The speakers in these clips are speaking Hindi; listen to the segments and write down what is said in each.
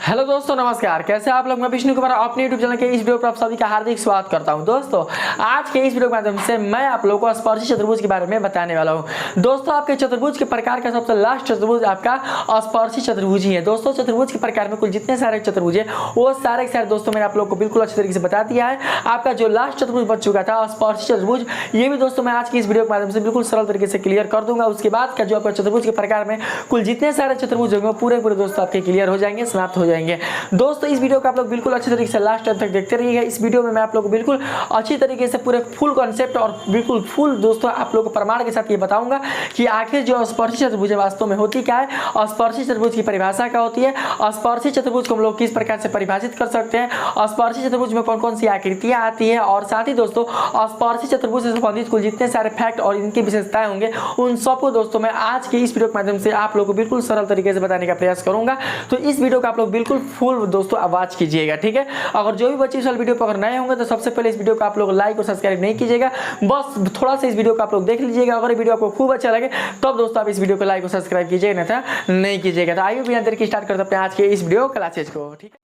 हेलो दोस्तों, नमस्कार। कैसे आप लोग? मैं विष्णु कुमार अपने यूट्यूब चैनल के इस वीडियो पर आप सभी का हार्दिक स्वागत करता हूं। दोस्तों, आज के इस वीडियो के माध्यम से मैं आप लोगों को स्पर्शी चतुर्भुज के बारे में बताने वाला हूं। दोस्तों, आपके चतुर्भुज के प्रकार का सबसे लास्ट चतुर्भुज आपका स्पर्शी चतुर्भुज ही है। दोस्तों, चतुर्भुज के प्रकार में कुल जितने सारे चतुर्भुज है वो सारे के सारे दोस्तों मैंने आप लोगों को बिल्कुल अच्छे तरीके से बता दिया है। आपका जो लास्ट चतुर्भुज बच चुका था स्पर्शी चतुर्भुज, ये भी दोस्तों मैं आज की इस वीडियो के माध्यम से बिल्कुल सरल तरीके से क्लियर कर दूंगा। उसके बाद का जो आपका चतुर्भुज के प्रकार में कुल जितने सारे चतुर्भुज होंगे पूरे दोस्तों आपके क्लियर हो जाएंगे, समाप्त हो जाएंगे। दोस्तों, इस वीडियो को आप लोग बिल्कुल अच्छे तरीके से लास्ट टाइम तक देखते रहिएगा। इस वीडियो में मैं आप लोगों को बिल्कुल अच्छी तरीके से पूरे फुल कॉन्सेप्ट और बिल्कुल फुल दोस्तों आप लोगों को प्रमाण के साथ ये बताऊंगा कि आखिर जो स्पर्शी चतुर्भुज वास्तव में होती क्या है, स्पर्शी चतुर्भुज की परिभाषा क्या होती है, स्पर्शी चतुर्भुज को हम लोग किस प्रकार से परिभाषित कर सकते हैं, स्पर्शी चतुर्भुज में कौन कौन सी आकृतियां आती है, और साथ ही दोस्तों स्पर्शी चतुर्भुज से संबंधित कुल जितने सारे फैक्ट और इनकी विशेषताएं होंगे उन सबको दोस्तों मैं आज के इस वीडियो के माध्यम से आप लोगों को बिल्कुल सरल तरीके से बताने का प्रयास करूंगा। तो इस वीडियो को आप लोग बिल्कुल फुल दोस्तों आवाज कीजिएगा, ठीक है। अगर जो भी बच्चे इस वीडियो पर अगर नए होंगे तो सबसे पहले इस वीडियो को आप लोग लाइक और सब्सक्राइब नहीं कीजिएगा, बस थोड़ा सा इस वीडियो को आप लोग देख लीजिएगा। अगर वीडियो आपको खूब अच्छा लगे तब दोस्तों आप इस वीडियो को लाइक और सब्सक्राइब कीजिएगा, नहीं कीजिएगा। तो आइए बिना देर के स्टार्ट करते हैं आज के इस वीडियो क्लासेज को, ठीक है।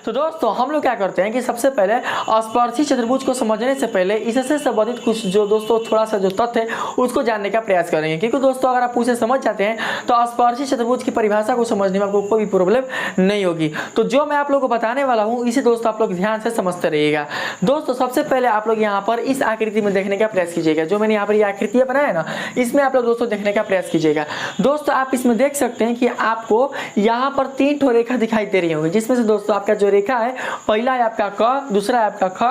तो दोस्तों, हम लोग क्या करते हैं कि सबसे पहले स्पर्शी चतुर्भुज को समझने से पहले इससे संबंधित कुछ जो दोस्तों थोड़ा सा जो तथ्य है उसको जानने का प्रयास करेंगे, क्योंकि दोस्तों अगर आप उसे समझ जाते हैं तो स्पर्शी चतुर्भुज की परिभाषा को समझने में आपको कोई भी प्रॉब्लम नहीं होगी। तो जो मैं आप लोगों को बताने वाला हूं इसे दोस्तों आप लोग ध्यान से समझते रहिएगा। दोस्तों, सबसे पहले आप लोग यहाँ पर इस आकृति में देखने का प्रयास कीजिएगा। जो मैंने यहाँ पर ये आकृतियां बनाया ना, इसमें आप लोग दोस्तों देखने का प्रयास कीजिएगा। दोस्तों, आप इसमें देख सकते हैं कि आपको यहाँ पर 3 ठो रेखा दिखाई दे रही होंगी, जिसमें से दोस्तों आपका जो रेखा है पहला है आपका क, दूसरा है आपका ख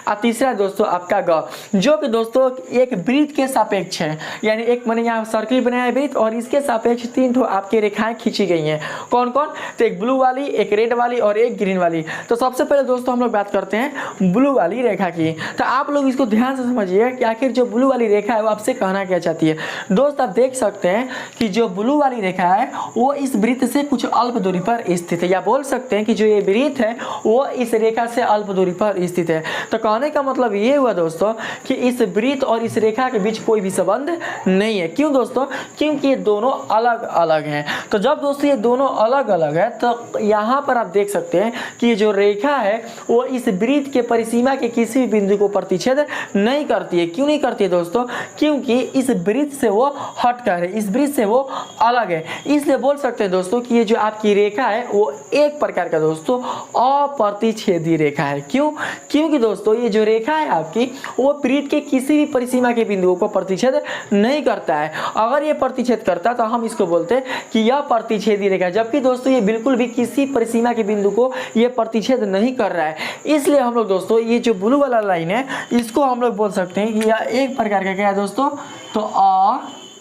और तीसरा है दोस्तों आपका ग, जो कि दोस्तों एक वृत्त के सापेक्ष है। यानी एक मैंने यहाँ सर्किल बनाया है वृत्त और इसके सापेक्ष 3 ठो आपकी रेखाएं खींची गई हैं। कौन कौन? तो एक ब्लू वाली, एक रेड वाली और एक ग्रीन वाली। तो सबसे पहले दोस्तों हम लोग बात करते हैं ब्लू वाली रेखा की। तो आप लोग इसको ध्यान से समझिए कि आखिर जो ब्लू वाली रेखा है वो आपसे कहना क्या चाहती है। दोस्त, आप देख सकते हैं कि जो ब्लू वाली रेखा है वो इस वृत्त से कुछ अल्प दूरी पर स्थित है, या बोल सकते हैं कि जो ये वृत्त है वो इस रेखा से अल्प दूरी पर स्थित है। तो कहने का मतलब ये हुआ दोस्तों कि इस वृत्त और इस रेखा के बीच कोई भी संबंध नहीं है। क्यों दोस्तों? क्योंकि ये दोनों अलग अलग हैं। तो जब दोस्तों ये दोनों अलग अलग है तो यहाँ पर आप देख सकते हैं कि ये जो रेखा है वो इस वृत्त के परिसीमा के किसी भी बिंदु को प्रतिच्छेद नहीं करती है। क्यों नहीं करती है दोस्तों? क्योंकि इस वृत्त से वो हटकर है, इस वृत्त से वो अलग है। इसलिए बोल सकते हैं दोस्तों कि ये जो आपकी रेखा है वो एक प्रकार का दोस्तों अप्रतिच्छेदी रेखा है। क्यों? क्योंकि दोस्तों ये जो रेखा है आपकी वो वृत्त के किसी भी परिसीमा के बिंदुओं को प्रतिच्छेद नहीं करता है। अगर ये प्रतिच्छेद करता तो हम इसको बोलते हैं कि यह प्रतिच्छेदी रेखा है, जबकि दोस्तों ये बिल्कुल भी किसी परिसीमा के बिंदु को ये प्रतिच्छेद नहीं कर रहा है। इसलिए हम लोग दोस्तों ये जो ब्लू वाला लाइन है इसको हम लोग बोल सकते हैं कि यह एक प्रकार का क्या है दोस्तों, तो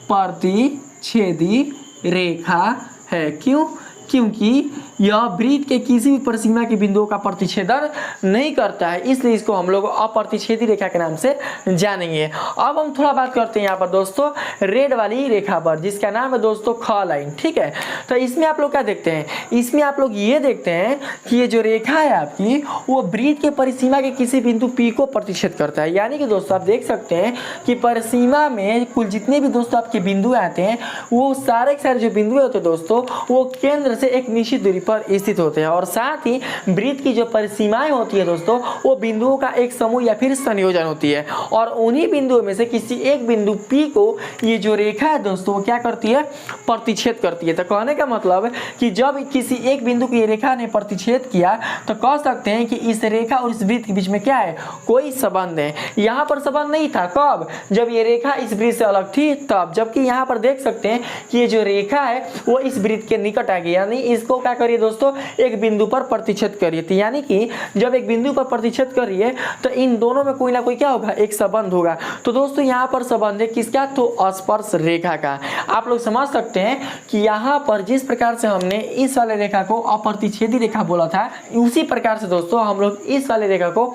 अप्रतिच्छेदी रेखा है। क्यों? क्योंकि यह वृत्त के किसी भी परिसीमा के बिंदुओं का प्रतिच्छेदन नहीं करता है, इसलिए इसको हम लोग अप्रतिच्छेदी रेखा के नाम से जानेंगे। अब हम थोड़ा बात करते हैं यहाँ पर दोस्तों रेड वाली रेखा पर, जिसका नाम है दोस्तों ख लाइन, ठीक है। तो इसमें आप लोग क्या देखते हैं? इसमें आप लोग ये देखते हैं कि ये जो रेखा है आपकी वो वृत्त के परिसीमा के किसी बिंदु P को प्रतिच्छेद करता है। यानी कि दोस्तों आप देख सकते हैं कि परिसीमा में कुल जितने भी दोस्तों आपके बिंदु आते हैं वो सारे के सारे जो बिंदु होते हैं दोस्तों वो केंद्र से एक निश्चित दूरी पर स्थित होते हैं, और साथ ही वृत्त की जो परिसीमाएं होती है दोस्तों वो बिंदुओं का एक समूह या फिर संयोजन होती है, और उन्हीं बिंदुओं में से किसी एक बिंदु P को ये जो रेखा है दोस्तों वो क्या करती है? प्रतिच्छेद करती है। तो कहने का मतलब है कि जब किसी एक बिंदु की रेखा ने प्रतिच्छेद किया तो कह सकते हैं कि इस रेखा और इस वृत्त के बीच में क्या है? कोई संबंध है। यहाँ पर संबंध नहीं था। कब? जब ये रेखा इस वृत्त से अलग थी तब। जबकि यहाँ पर देख सकते हैं कि ये जो रेखा है वो इस वृत्त के निकट आ गई, यानी इसको क्या करिए दोस्तों एक बिंदु पर प्रतिच्छेद करिए। तो यानी कि जब एक बिंदु पर प्रतिच्छेद करिए तो इन दोनों में कोई ना कोई क्या होगा? एक संबंध होगा। तो दोस्तों यहाँ पर संबंध है किसका? तो स्पर्श रेखा का। आप लोग समझ सकते हैं कि यहाँ पर जिस प्रकार से हमने इस वाले रेखा को अप्रतिच्छेदी रेखा बोला था उसी प्रकार से दोस्तों हम लोग इस वाले रेखा को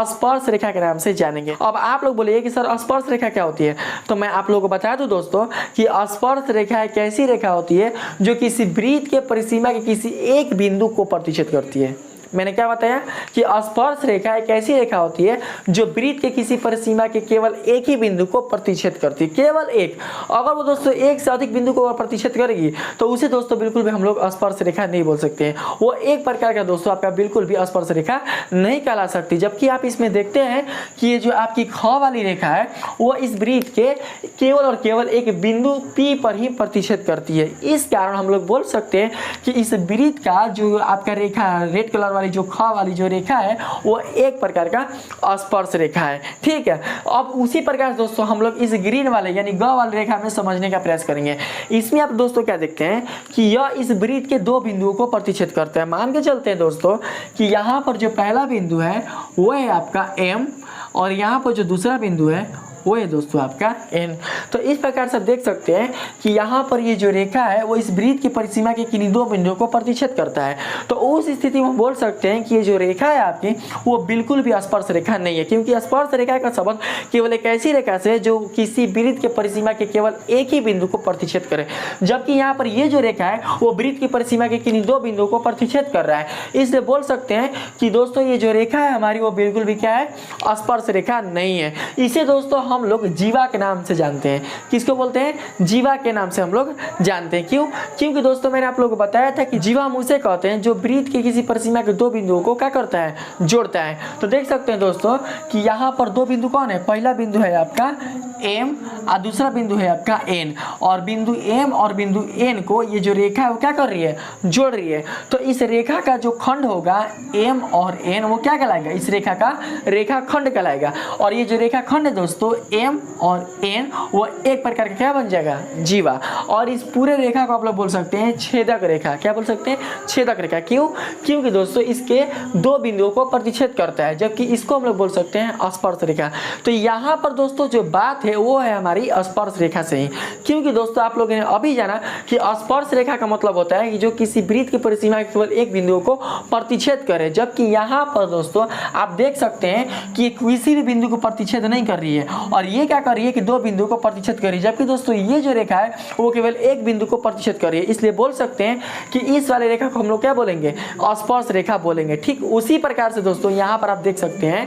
स्पर्श रेखा के नाम से जानेंगे। अब आप लोग बोलिए कि सर स्पर्श रेखा क्या होती है? तो मैं आप लोगों को बता दूं दोस्तों कि स्पर्श रेखा एक ऐसी रेखा होती है जो किसी वृत्त के परिसीमा के किसी एक बिंदु को प्रतिच्छेद करती है। मैंने क्या बताया कि स्पर्श रेखा एक ऐसी रेखा होती है जो वृत्त के किसी परिसीमा के केवल एक ही बिंदु को प्रतिच्छेद करती है, केवल एक। अगर वो दोस्तों एक से अधिक बिंदु को प्रतिच्छेद करेगी तो उसे दोस्तों बिल्कुल भी हम लोग स्पर्श रेखा नहीं बोल सकते हैं। वो एक प्रकार का दोस्तों आपका बिल्कुल भी स्पर्श रेखा नहीं कहला सकती। जबकि आप इसमें देखते हैं कि ये जो आपकी ख वाली रेखा है वो इस वृत्त के केवल और केवल एक बिंदु P पर ही प्रतिच्छेद करती है। इस कारण हम लोग बोल सकते हैं कि इस वृत्त का जो आपका रेखा रेड कलर वाली जो ख वाली जो रेखा है वो एक प्रकार का स्पर्श रेखा है। ठीक है, अब उसी प्रकार दोस्तों हम लोग इस ग्रीन वाले यानी ग वाली रेखा में समझने का प्रयास करेंगे। इसमें आप दोस्तों क्या देखते हैं कि यह इस वृत्त के दो बिंदुओं को प्रतिच्छेद करता है। मान के चलते हैं दोस्तों कि यहाँ पर जो पहला बिंदु है वो है आपका M और यहाँ पर जो दूसरा बिंदु है वो है दोस्तों आपका N। तो इस प्रकार से देख सकते हैं कि यहाँ पर ये जो रेखा है वो इस वृत्त की परिसीमा के किन्हीं दो बिंदुओं को प्रतिच्छेद करता है। तो उस स्थिति में बोल सकते हैं कि ये जो रेखा है आपकी वो बिल्कुल भी स्पर्श रेखा नहीं है, क्योंकि स्पर्श रेखा का संबंध केवल एक ऐसी रेखा से जो किसी वृत्त के परिसीमा के केवल एक ही बिंदु को प्रतिच्छेद करे। जबकि यहाँ पर ये जो रेखा है वो वृत्त की परिसीमा के किन्हीं दो बिंदुओं को प्रतिच्छेद कर रहा है। इसलिए बोल सकते हैं कि दोस्तों ये जो रेखा है हमारी वो बिल्कुल भी क्या है, स्पर्श रेखा नहीं है। इसे दोस्तों हम लोग जीवा के नाम से जानते हैं। किसको बोलते हैं? जीवा के नाम से हम लोग जानते हैं। क्यों? क्योंकि दोस्तों मैंने आप लोगों को बताया था कि जीवा हम उसे कहते हैं जो वृत्त के किसी परिसीमा के दो बिंदुओं को क्या करता है, जोड़ता है। तो देख सकते हैं दोस्तों कि यहाँ पर दो बिंदु कौन है, पहला बिंदु है आपका M और दूसरा बिंदु है आपका N, और बिंदु M और बिंदु N को ये जो रेखा है वो क्या कर रही है, जोड़ रही है। तो इस रेखा का जो खंड होगा M और N वो क्या कहलाएगा, इस रेखा का रेखा खंड कहलाएगा। और ये जो रेखा खंड है दोस्तों M और N वो एक प्रकार का क्या बन जाएगा, जीवा। और इस पूरे रेखा को आप लोग बोल सकते हैं छेदक रेखा। क्या बोल सकते हैं? छेदक रेखा। क्यों? क्योंकि दोस्तों इसके दो बिंदुओं को प्रतिच्छेद करता है, जबकि इसको हम लोग बोल सकते हैं स्पर्श रेखा। तो यहाँ पर दोस्तों जो बात है वो है हमारी स्पर्श रेखा से ही। क्योंकि दोस्तों आप लोगों ने अभी जाना कि स्पर्श रेखा का मतलब होता है कि जो किसी वृत्त की परिसीमा के केवल एक बिंदु को प्रतिच्छेद करे। जबकि यहाँ पर दोस्तों आप देख सकते हैं कि किसी भी बिंदु को प्रतिच्छेद नहीं कर रही है और ये क्या कर रही है कि दो बिंदु को प्रतिच्छेद कर रही है। जबकि दोस्तों ये जो रेखा है वो केवल एक बिंदु को प्रतिच्छेद कर रही है। इसलिए बोल सकते हैं कि इस वाले रेखा को हम लोग क्या बोलेंगे, स्पर्श रेखा बोलेंगे। ठीक उसी प्रकार से दोस्तों यहाँ पर आप देख सकते हैं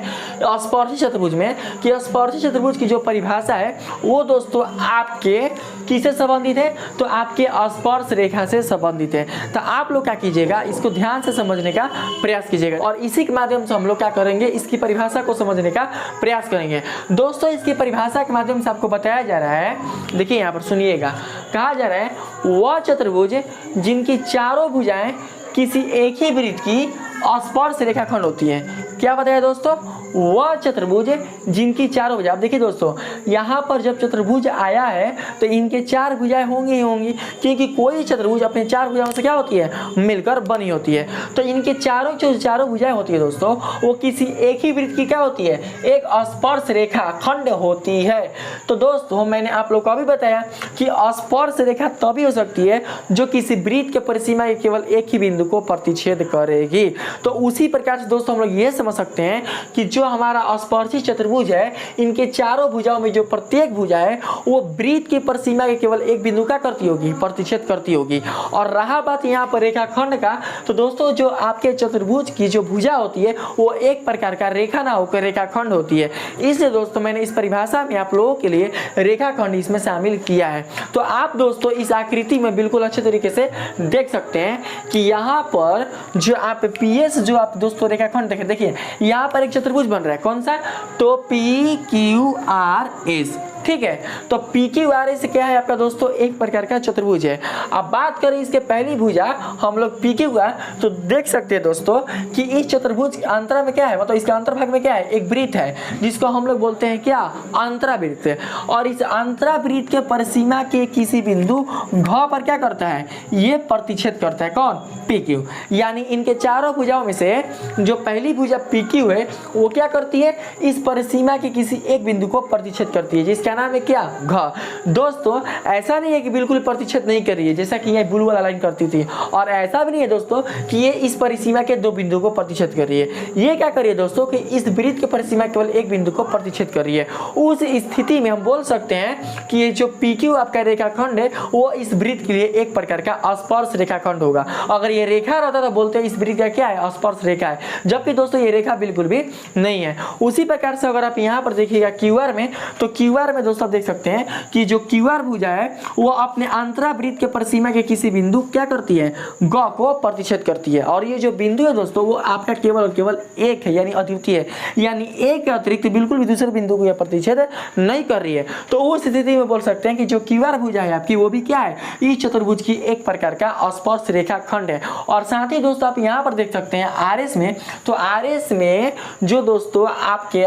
स्पर्शी चतुर्भुज में कि स्पर्शी चतुर्भुज की जो परिभाषा है वो दोस्तों आपके किससे संबंधित है, तो आपके स्पर्श रेखा से संबंधित है। तो आप लोग क्या कीजिएगा, इसको ध्यान से समझने का प्रयास कीजिएगा और इसी के माध्यम से हम लोग क्या करेंगे, इसकी परिभाषा को समझने का प्रयास करेंगे। दोस्तों इसकी परिभाषा के माध्यम से आपको बताया जा रहा है, देखिए यहाँ पर सुनिएगा, कहा जा रहा है वह चतुर्भुज जिनकी चारों भुजाएं किसी एक ही वृत्त की स्पर्श रेखाखंड होती है। क्या बताया दोस्तों? वह चतुर्भुज जिनकी चारों भुजाएं। आप देखिए दोस्तों यहाँ पर जब चतुर्भुज आया है तो इनके चार भुजाएं होंगी ही होंगी, क्योंकि कोई चतुर्भुज अपने चार भुजाओं से क्या होती है, मिलकर बनी होती है। तो इनके चारों भुजाएं होती है दोस्तों वो किसी एक ही वृत्त की क्या होती है, एक स्पर्श रेखा खंड होती है। तो दोस्तों मैंने आप लोग को अभी बताया कि स्पर्श रेखा तभी हो सकती है जो किसी वृत्त के परिसीमा के केवल एक ही बिंदु को प्रतिच्छेद करेगी। तो उसी प्रकार से दोस्तों हम लोग ये समझ सकते हैं कि जो हमारा स्पर्शी चतुर्भुज है इनके चारों भुजाओं में जो प्रत्येक भुजा है वो वृत्त की परिसीमा के केवल एक बिंदु का करती होगी, प्रतिच्छेद करती होगी। और रहा बात यहाँ पर रेखाखंड का, तो दोस्तों जो आपके चतुर्भुज की जो भुजा होती है वो एक प्रकार का रेखा ना होकर रेखाखंड होती है। इसलिए दोस्तों मैंने इस परिभाषा में आप लोगों के लिए रेखाखंड इसमें शामिल किया है। तो आप दोस्तों इस आकृति में बिल्कुल अच्छे तरीके से देख सकते हैं कि यहाँ पर जो आप PS जो आप दोस्तों रेखाखंड देखिए यहाँ पर एक चतुर्भुज बन रहा है, कौन सा, तो PQRS। ठीक है, तो PQRS क्या है आपका दोस्तों, एक प्रकार का चतुर्भुज है। अब बात करें इसके पहली भुजा हम लोग PQ का, तो देख सकते हैं दोस्तों कि इस चतुर्भुज के अंतर में क्या है, मतलब इसके अंतर्भाग में क्या है, एक वृत्त है जिसको हम लोग बोलते हैं क्या, अंतरावृत्त। और इस अंतरावृत्त के परिसीमा के किसी बिंदु घ पर क्या करता है, ये प्रतिच्छेद करता है, कौन, PQ। यानी इनके चारों भुजाओं में से जो पहली भुजा PQ है वो क्या करती है, इस परिसीमा के किसी एक बिंदु को प्रतिच्छेद करती है, जिसके नाम है क्या, घ। दोस्तों ऐसा नहीं है कि बिल्कुल प्रतिच्छेद नहीं कर रही है जैसा कि ये ब्लू वाला लाइन करती थी, और ऐसा भी नहीं है दोस्तों कि ये इस परिसीमा के दो बिंदु को प्रतिच्छेद कर रही है। ये क्या कर रही है दोस्तों कि इस वृत्त के परिसीमा केवल एक बिंदु को प्रतिच्छेद कर रही है। उस स्थिति में हम बोल सकते हैं कि ये जो PQ आपका रेखाखंड है वो इस वृत्त के लिए एक प्रकार का स्पर्श रेखाखंड होगा। अगर ये रेखा रहता तो बोलते हैं इस वृत्त का क्या है, स्पर्श रेखा है, जबकि दोस्तों ये रेखा बिल्कुल भी नहीं है। उसी प्रकार से अगर आप यहाँ पर देखिएगा QR में, तो QR में दोस्तों आप देख सकते हैं कि जो QR भुजा है वो अपने अंतरावृत्त के परिसीमा के किसी बिंदु क्या करती है, ग को प्रतिच्छेद करती है। और ये जो बिंदु है दोस्तों वो आपका केवल और केवल एक है, यानी अद्वितीय है, यानी एक के अतिरिक्त बिल्कुल भी दूसरे बिंदु को यह प्रतिच्छेद नहीं कर रही है। तो उस स्थिति में बोल सकते हैं कि जो QR भुजा है आपकी वो भी क्या है, इस चतुर्भुज की एक प्रकार का स्पर्श रेखाखंड है। और साथ ही दोस्तों आप यहाँ पर देख सकते हैं RS में, तो RS में जो दोस्तों आपके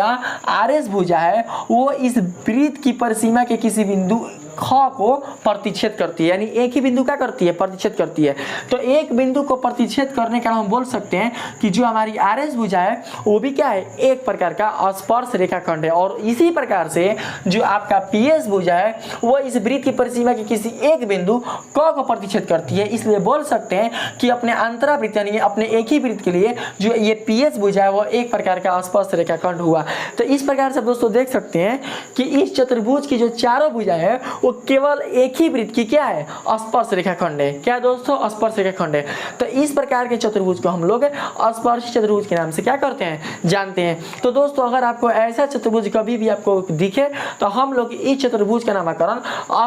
RS भुजा है वो इस वृत्त की परिसीमा के किसी बिंदु ख को प्रतिच्छेद करती है, यानी एक ही बिंदु क्या करती है, प्रतिच्छेद करती है। तो एक बिंदु को प्रतिच्छेद करने का हम बोल सकते हैं कि जो हमारी RS भुजा है वो भी क्या है, एक प्रकार का स्पर्श रेखाखंड है। और इसी प्रकार से जो आपका PS भुजा है वो इस वृत्त की परिसीमा के किसी एक बिंदु क को प्रतिच्छेद करती है। इसलिए बोल सकते हैं कि अपने अंतरावृत्त यानी अपने एक ही वृत्त के लिए जो ये PS भुजा है वो एक प्रकार का स्पर्श रेखाखंड हुआ। तो इस प्रकार से दोस्तों देख सकते हैं कि इस चतुर्भुज की जो चारों भुजा है वो केवल एक ही वृत्त की क्या है, स्पर्श रेखाखंड है। क्या दोस्तों, स्पर्श रेखाखंड है। तो इस प्रकार के चतुर्भुज को हम लोग स्पर्शी चतुर्भुज के नाम से क्या करते हैं, जानते हैं। तो दोस्तों अगर आपको ऐसा चतुर्भुज कभी भी आपको दिखे तो हम लोग इस चतुर्भुज का नामकरण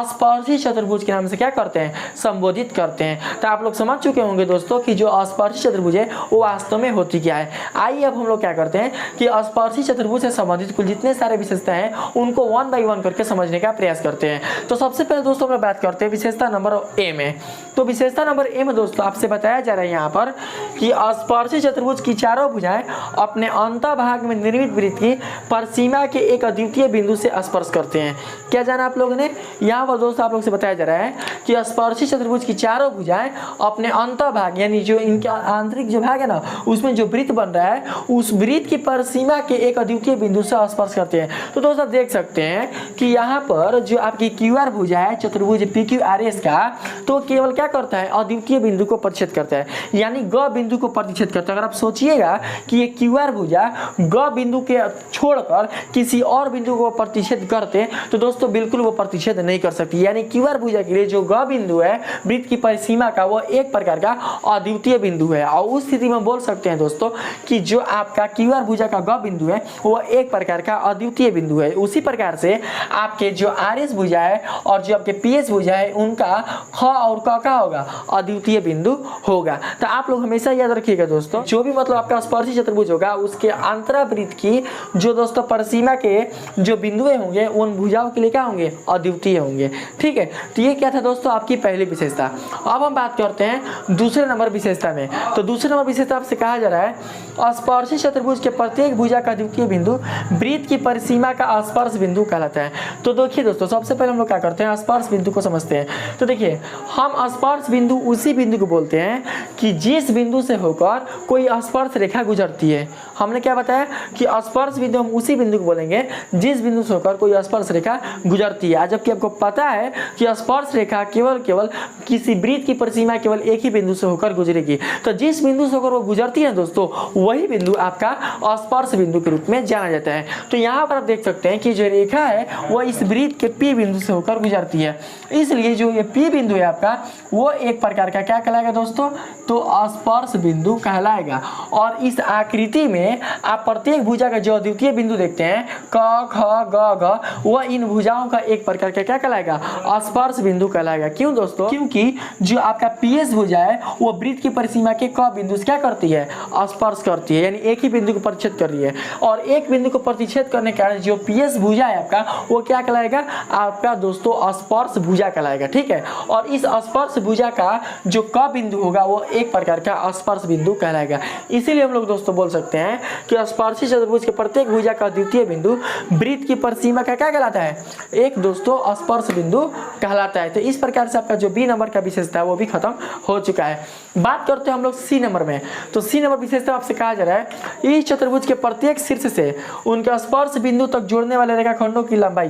स्पर्शी चतुर्भुज के नाम से क्या करते हैं, संबोधित करते हैं। तो आप लोग समझ चुके होंगे दोस्तों कि जो स्पर्शी चतुर्भुज है वो वास्तव में होती क्या है। आइए अब हम लोग क्या करते हैं कि स्पर्शी चतुर्भुज से संबंधित कुल जितने सारे विशेषता हैं उनको 1 बाय 1 करके समझने का प्रयास करते हैं। तो सबसे पहले दोस्तों हम बात करते हैं विशेषता नंबर A में। तो विशेषता नंबर A में दोस्तों आपसे बताया जा रहा है यहाँ पर कि स्पर्शी चतुर्भुज की चारों भुजाएं अपने अंतःभाग में निर्मित वृत्त की परिसीमा के एक अद्वितीय बिंदु से स्पर्श करते हैं। क्या जाना आप लोगों ने, यहाँ पर दोस्तों आप लोग से बताया जा रहा है कि स्पर्शी चतुर्भुज की चारों भुजाएं अपने अंतःभाग यानी जो इनका आंतरिक जो भाग है ना उसमें जो वृत्त बन रहा है उस वृत्त की परिसीमा के एक अद्वितीय बिंदु से स्पर्श करते हैं। तो दोस्तों आप देख सकते हैं कि यहाँ पर जो आपकी QR भुजा है चतुर्भुज PQRS का, तो केवल क्या करता है, अद्वितीय बिंदु को प्रतिच्छेद करता है, यानी ग बिंदु को प्रतिच्छेद करता है। अगर आप सोचिएगा कि ये QR भुजा ग बिंदु के छोड़कर किसी और बिंदु को प्रतिच्छेद करते तो दोस्तों बिल्कुल वो प्रतिच्छेद नहीं कर सकती। यानी QR भुजा के लिए जो ग बिंदु है वृत्त की परिसीमा का वो एक प्रकार का अद्वितीय बिंदु है। और उस स्थिति में बोल सकते हैं दोस्तों कि जो आपका QR भुजा का ग बिंदु है वो एक प्रकार का अद्वितीय बिंदु है। उसी प्रकार से आपके जो RS भुजा है और जो आपके PS भुजा है उनका ख और क का होगा, अद्वितीय बिंदु होगा। तो आप लोग हमेशा याद रखिएगा दोस्तों, जो भी मतलब आपका स्पर्शी चतुर्भुज होगा उसके अंतरावृत्त की जो दोस्तों परिसीमा के जो बिंदुएं होंगे उन भुजाओं के लिए क्या होंगे, अद्वितीय होंगे। ठीक है, तो ये क्या था दोस्तों आपकी पहली विशेषता। अब हम बात करते हैं दूसरे नंबर विशेषता में। तो दूसरे नंबर विशेषता आपसे कहा जा रहा है स्पर्शी चतुर्भुज के प्रत्येक भुजा का अद्वितीय बिंदु वृत्त की परिसीमा का स्पर्श बिंदु कहलाता है। तो देखिए दोस्तों सबसे पहले हम लोग क्या करते हैं, स्पर्श बिंदु को समझते हैं। तो देखिए हम स्पर्श बिंदु उसी बिंदु को बोलते हैं कि जिस बिंदु से होकर कोई स्पर्श रेखा गुजरती है। हमने क्या बताया कि स्पर्श बिंदु हम उसी बिंदु को बोलेंगे जिस बिंदु से होकर कोई स्पर्श रेखा गुजरती है। जबकि आपको पता है कि स्पर्श रेखा केवल किसी वृत्त की परिसीमा केवल एक ही बिंदु से होकर गुजरेगी। तो जिस बिंदु से होकर वो गुजरती है दोस्तों वही बिंदु आपका स्पर्श बिंदु के रूप में जाना जाता है। तो यहाँ पर आप देख सकते हैं कि जो रेखा है वो इस वृत्त के P बिंदु से होकर गुजरती है, इसलिए जो ये P बिंदु है आपका वो एक प्रकार का क्या कहलाएगा दोस्तों, तो स्पर्श बिंदु कहलाएगा। और इस आकृति में आप प्रत्येक भुजा का जो अद्वितीय बिंदु देखते हैं क ख ग घ, वह इन भुजाओं का एक प्रकार का क्या कहलाएगा, स्पर्श बिंदु कहलाएगा। क्यों दोस्तों, क्योंकि जो आपका PS भुजा है वो वृत्त की परिसीमा के क बिंदु से क्या करती है, स्पर्श करती है, यानी एक ही बिंदु को प्रतिच्छेद कर रही है। और एक बिंदु को प्रतिच्छेद करने के कारण जो PS भुजा है आपका वो क्या कहलाएगा, आपका दोस्तों स्पर्श भुजा कहलाएगा, ठीक है। और इस स्पर्श भुजा का जो क बिंदु होगा वो एक प्रकार का स्पर्श बिंदु कहलाएगा। इसीलिए हम लोग दोस्तों बोल सकते हैं कि स्पर्शी चतुर्भुज के प्रत्येक भुजा का द्वितीय बिंदु वृत्त की परिसीमा का क्या कहलाता है, एक दोस्तों स्पर्श बिंदु कहलाता है। तो इस प्रकार से आपका जो बी नंबर का विशेषता है वो भी खत्म हो चुका है। बात करते हैं हम लोग सी नंबर में। तो सी नंबर विशेषता आपसे कहा जा रहा है इस चतुर्भुज के प्रत्येक शीर्ष से उनके स्पर्श बिंदु तक जोड़ने वाले रेखाखंडों की लंबाई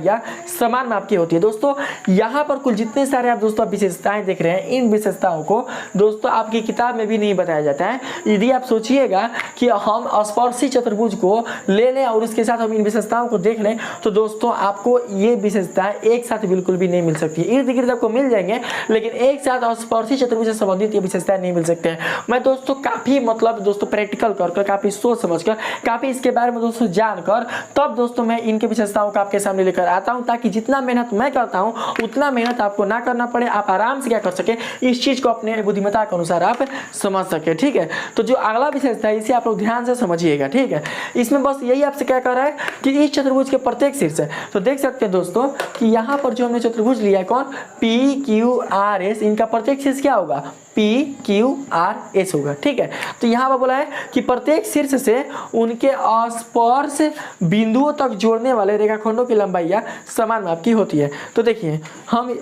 समान माप की होती है। दोस्तों यहाँ पर कुल जितने सारे आप दोस्तों विशेषताएं देख रहे हैं, इन विशेषताओं को दोस्तों आपकी किताब में भी नहीं बताया जाता है। यदि आप सोचिएगा कि हम स्पर्शी चतुर्भुज को ले लें और उसके साथ हम इन विशेषताओं को देख लें, तो दोस्तों आपको ये विशेषताएं एक साथ बिल्कुल भी नहीं मिल सकती। इर्द गिर्द आपको मिल जाएंगे, लेकिन एक साथ स्पर्शी चतुर्भुज से संबंधित ये विशेषताएं नहीं मिल सकते हैं। मैं दोस्तों काफी मतलब दोस्तों प्रैक्टिकल कर काफी सोच समझकर काफी इसके बारे में दोस्तों जानकर तब दोस्तों मैं इनके विशेषताओं को आपके सामने लेकर आता हूं, ताकि जितना मेहनत मैं करता हूं उतना मेहनत आपको ना करना पड़े, आप आराम से क्या कर सके, इस चीज को अपने बुद्धिमत्ता के अनुसार आप समझ सके, ठीक है। तो जो अगला विशेषता है इसे आप लोग ध्यान से समझिएगा, ठीक है। इसमें बस यही आपसे क्या कर रहा है कि इस चतुर्भुज के प्रत्येक शीर्ष है, तो देख सकते हैं दोस्तों कि यहाँ पर जो हमने चतुर्भुज लिया है कौन, पी क्यू आर एस, इनका प्रत्येक शीर्ष क्या होगा, पी क्यू आर एस होगा, ठीक है। तो यहाँ पर बोला है कि प्रत्येक शीर्ष से उनके स्पर्श बिंदुओं तक जोड़ने वाले रेखाखंडों की लंबाई समान माप की होती है। तो देखिए हम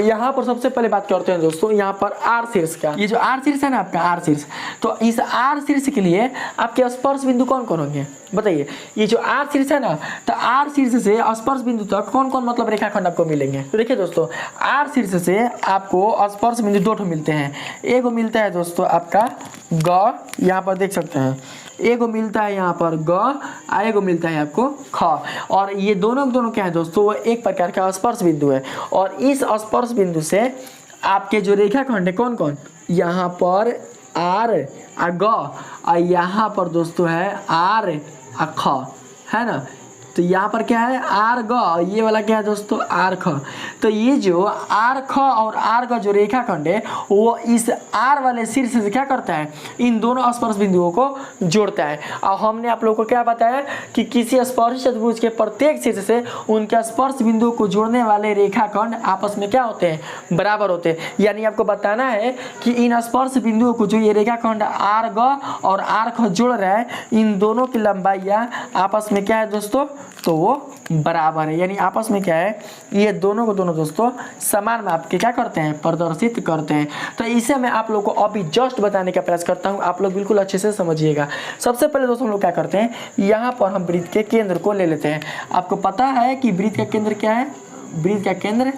यहाँ पर सबसे पहले बात करते हैं दोस्तों यहाँ पर आर शीर्ष का। ये जो आर शीर्ष है ना आपका आर शीर्ष, तो इस आर शीर्ष के लिए आपके स्पर्श बिंदु कौन कौन होंगे बताइए। ये जो आर शीर्ष है ना, तो आर शीर्ष से स्पर्श बिंदु तक कौन कौन मतलब रेखाखंड आपको मिलेंगे। तो देखिए दोस्तों आर शीर्ष से आपको स्पर्श बिंदु दो ठो मिलते हैं। एक मिलता है दोस्तों आपका ग, यहाँ पर देख सकते हैं, एक मिलता है यहाँ पर ग, एक मिलता है आपको ख। और ये दोनों क्या है दोस्तों, वो एक प्रकार का स्पर्श बिंदु है। और इस स्पर्श बिंदु से आपके जो रेखाखंड है कौन कौन, यहाँ पर आर ग, और यहाँ पर दोस्तों है आर ख, है ना। तो यहाँ पर क्या है आर ग, ये वाला क्या है दोस्तों आर ख। तो ये जो आर ख और आर ग जो रेखाखंड है वो इस आर वाले शीर्ष से क्या करता है, इन दोनों स्पर्श बिंदुओं को जोड़ता है। और हमने आप लोगों को क्या बताया कि किसी स्पर्शी चतुर्भुज के प्रत्येक शीर्ष से उनके स्पर्श बिंदुओं को जोड़ने वाले रेखाखंड आपस में क्या होते हैं, बराबर होते हैं। यानी आपको बताना है कि इन स्पर्श बिंदुओं को जो ये रेखाखंड आर ग और आर ख जोड़ रहा है, इन दोनों की लंबाई आपस में क्या है दोस्तों, तो वो बराबर है। यानी आपस में क्या है, ये दोनों को दोनों दोस्तों समान माप के क्या करते हैं, प्रदर्शित करते हैं। तो इसे मैं आप लोगों को अभी जस्ट बताने का प्रयास करता हूँ, आप लोग बिल्कुल अच्छे से समझिएगा। सबसे पहले दोस्तों हम लोग क्या करते हैं, यहाँ पर हम वृत्त के केंद्र को ले लेते हैं। आपको पता है कि वृत्त का केंद्र क्या है, वृत्त का केंद्र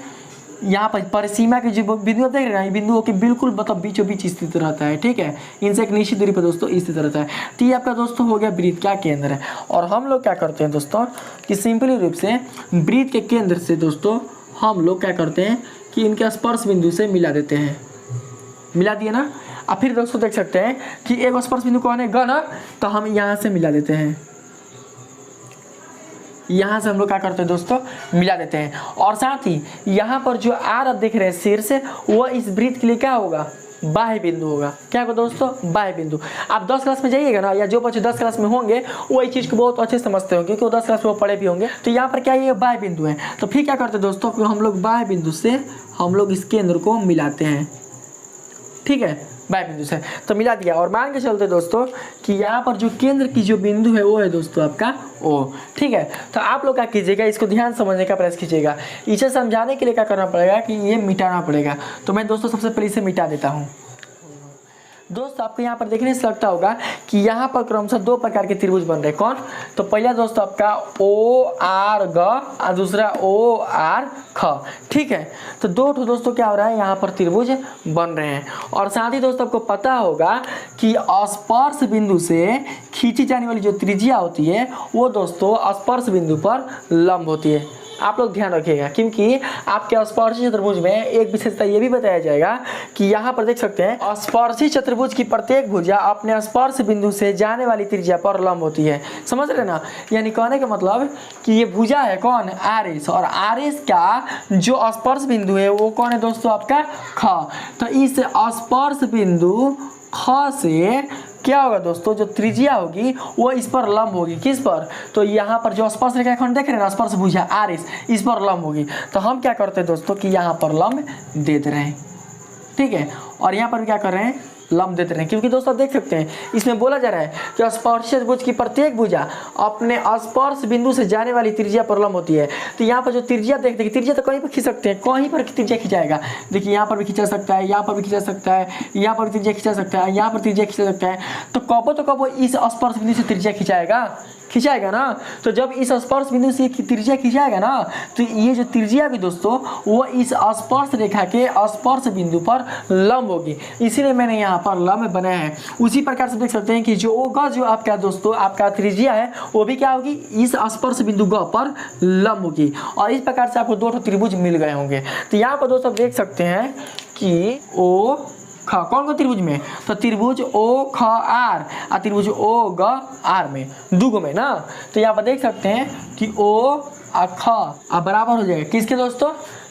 यहाँ पर परिसीमा के जो बिंदु आप देख रहे हैं, बिंदुओं के बिल्कुल मतलब बीचों बीच स्थित रहता है, ठीक है। इनसे एक निश्चित दूरी पर दोस्तों स्थित रहता है। तो ये आपका दोस्तों हो गया वृत्त का केंद्र है। और हम लोग क्या करते हैं दोस्तों कि सिंपली रूप से वृत्त के केंद्र से दोस्तों हम लोग क्या करते हैं कि इनके स्पर्श बिंदु से मिला देते हैं, मिला दिए ना। अब फिर दोस्तों देख सकते हैं कि एक स्पर्श बिंदु कौन है, ग ना, तो हम यहाँ से मिला देते हैं, यहाँ से हम लोग क्या करते हैं दोस्तों मिला देते हैं। और साथ ही यहाँ पर जो आर आप देख रहे हैं शीर्ष, वो इस वृत्त के लिए क्या होगा, बाह्य बिंदु होगा। क्या होगा दोस्तों, बाह्य बिंदु। आप 10 क्लास में जाइएगा ना, या जो बच्चे 10 क्लास में होंगे वो इस चीज़ को बहुत अच्छे से समझते होंगे, क्योंकि वो 10 क्लास में वो पढ़े भी होंगे। तो यहाँ पर क्या ये बाह्य बिंदु है। तो फिर क्या करते हैं दोस्तों, फिर हम लोग बाह्य बिंदु से हम लोग इस केंद्र को मिलाते हैं, ठीक है, बाह्य बिंदु से। तो मिला दिया। और मान के चलते दोस्तों कि यहाँ पर जो केंद्र की जो बिंदु है वो है दोस्तों आपका ओ, ठीक है। तो आप लोग क्या कीजिएगा, इसको ध्यान समझने का प्रयास कीजिएगा। इसे समझाने के लिए क्या करना पड़ेगा कि ये मिटाना पड़ेगा। तो मैं दोस्तों सबसे पहले इसे मिटा देता हूँ। दोस्तों आपको यहाँ पर देखने से लगता होगा कि यहाँ पर क्रमशः दो प्रकार के त्रिभुज बन रहे हैं। कौन, तो पहला दोस्तों आपका ओ आर ग और दूसरा ओ आर ख, ठीक है। तो दो ठो दोस्तों क्या हो रहा है, यहाँ पर त्रिभुज बन रहे हैं। और साथ ही दोस्तों आपको पता होगा कि स्पर्श बिंदु से खींची जाने वाली जो त्रिज्या होती है वो दोस्तों स्पर्श बिंदु पर लंब होती है। आप लोग ध्यान रखिएगा, क्योंकि आपके स्पर्शी चतुर्भुज में एक विशेषता ये भी बताया जाएगा कि यहाँ पर देख सकते हैं स्पर्शी चतुर्भुज की प्रत्येक भुजा अपने स्पर्श बिंदु से जाने वाली त्रिज्या पर लंब होती है। समझ रहे ना, यानी कहने का मतलब कि ये भुजा है कौन, आर एस, और आर एस का जो स्पर्श बिंदु है वो कौन है दोस्तों आपका ख। तो इस स्पर्श बिंदु ख से क्या होगा दोस्तों, जो त्रिज्या होगी वो इस पर लंब होगी। किस पर, तो यहाँ पर जो स्पर्श रेखा खंड देख रहे हैं ना, स्पर्श भुजा आर इस पर लंब होगी। तो हम क्या करते हैं दोस्तों कि यहाँ पर लंब दे दे रहे हैं, ठीक है। और यहाँ पर भी क्या कर रहे हैं, लंब देते रहे, क्योंकि दोस्तों आप देख सकते हैं इसमें बोला जा रहा है कि स्पर्शित भुज की प्रत्येक भुजा अपने स्पर्श बिंदु से जाने वाली त्रिज्या पर लंब होती है। तो यहाँ पर जो त्रिज्या देखते हैं, त्रिज्या तो कहीं पर खींच सकते हैं, कहीं पर त्रिज्या खिंचाएगा। देखिए यहाँ पर भी खींचा सकता है, यहाँ पर भी खींचा सकता है, यहाँ पर त्रिज्या खींचा सकता है, यहाँ पर त्रिज्या खींचा सकता है। तो कबो इस स्पर्श बिंदु से त्रिज्या खिंचाएगा ना। तो जब इस स्पर्श बिंदु से त्रिज्या खिंचाएगा ना, तो ये जो त्रिज्या भी दोस्तों वो इस स्पर्श रेखा के स्पर्श बिंदु पर लंब होगी, इसीलिए मैंने यहाँ पर लंब बनाया है। उसी प्रकार से देख सकते हैं कि जो आपका दोस्तों आपका त्रिज्या है वो भी क्या होगी, इस स्पर्श बिंदु ग पर लंब होगी। और इस प्रकार से आपको 2 त्रिभुज मिल गए होंगे। तो यहाँ पर दोस्तों देख सकते हैं कि ओ ख कौन त्रिभुज में, तो त्रिभुज ओ ख आर और त्रिभुज ओ ग आर में, दुगो में ना। तो यहाँ पर देख सकते हैं कि ओ और ख बराबर हो जाएगा किसके दोस्तों,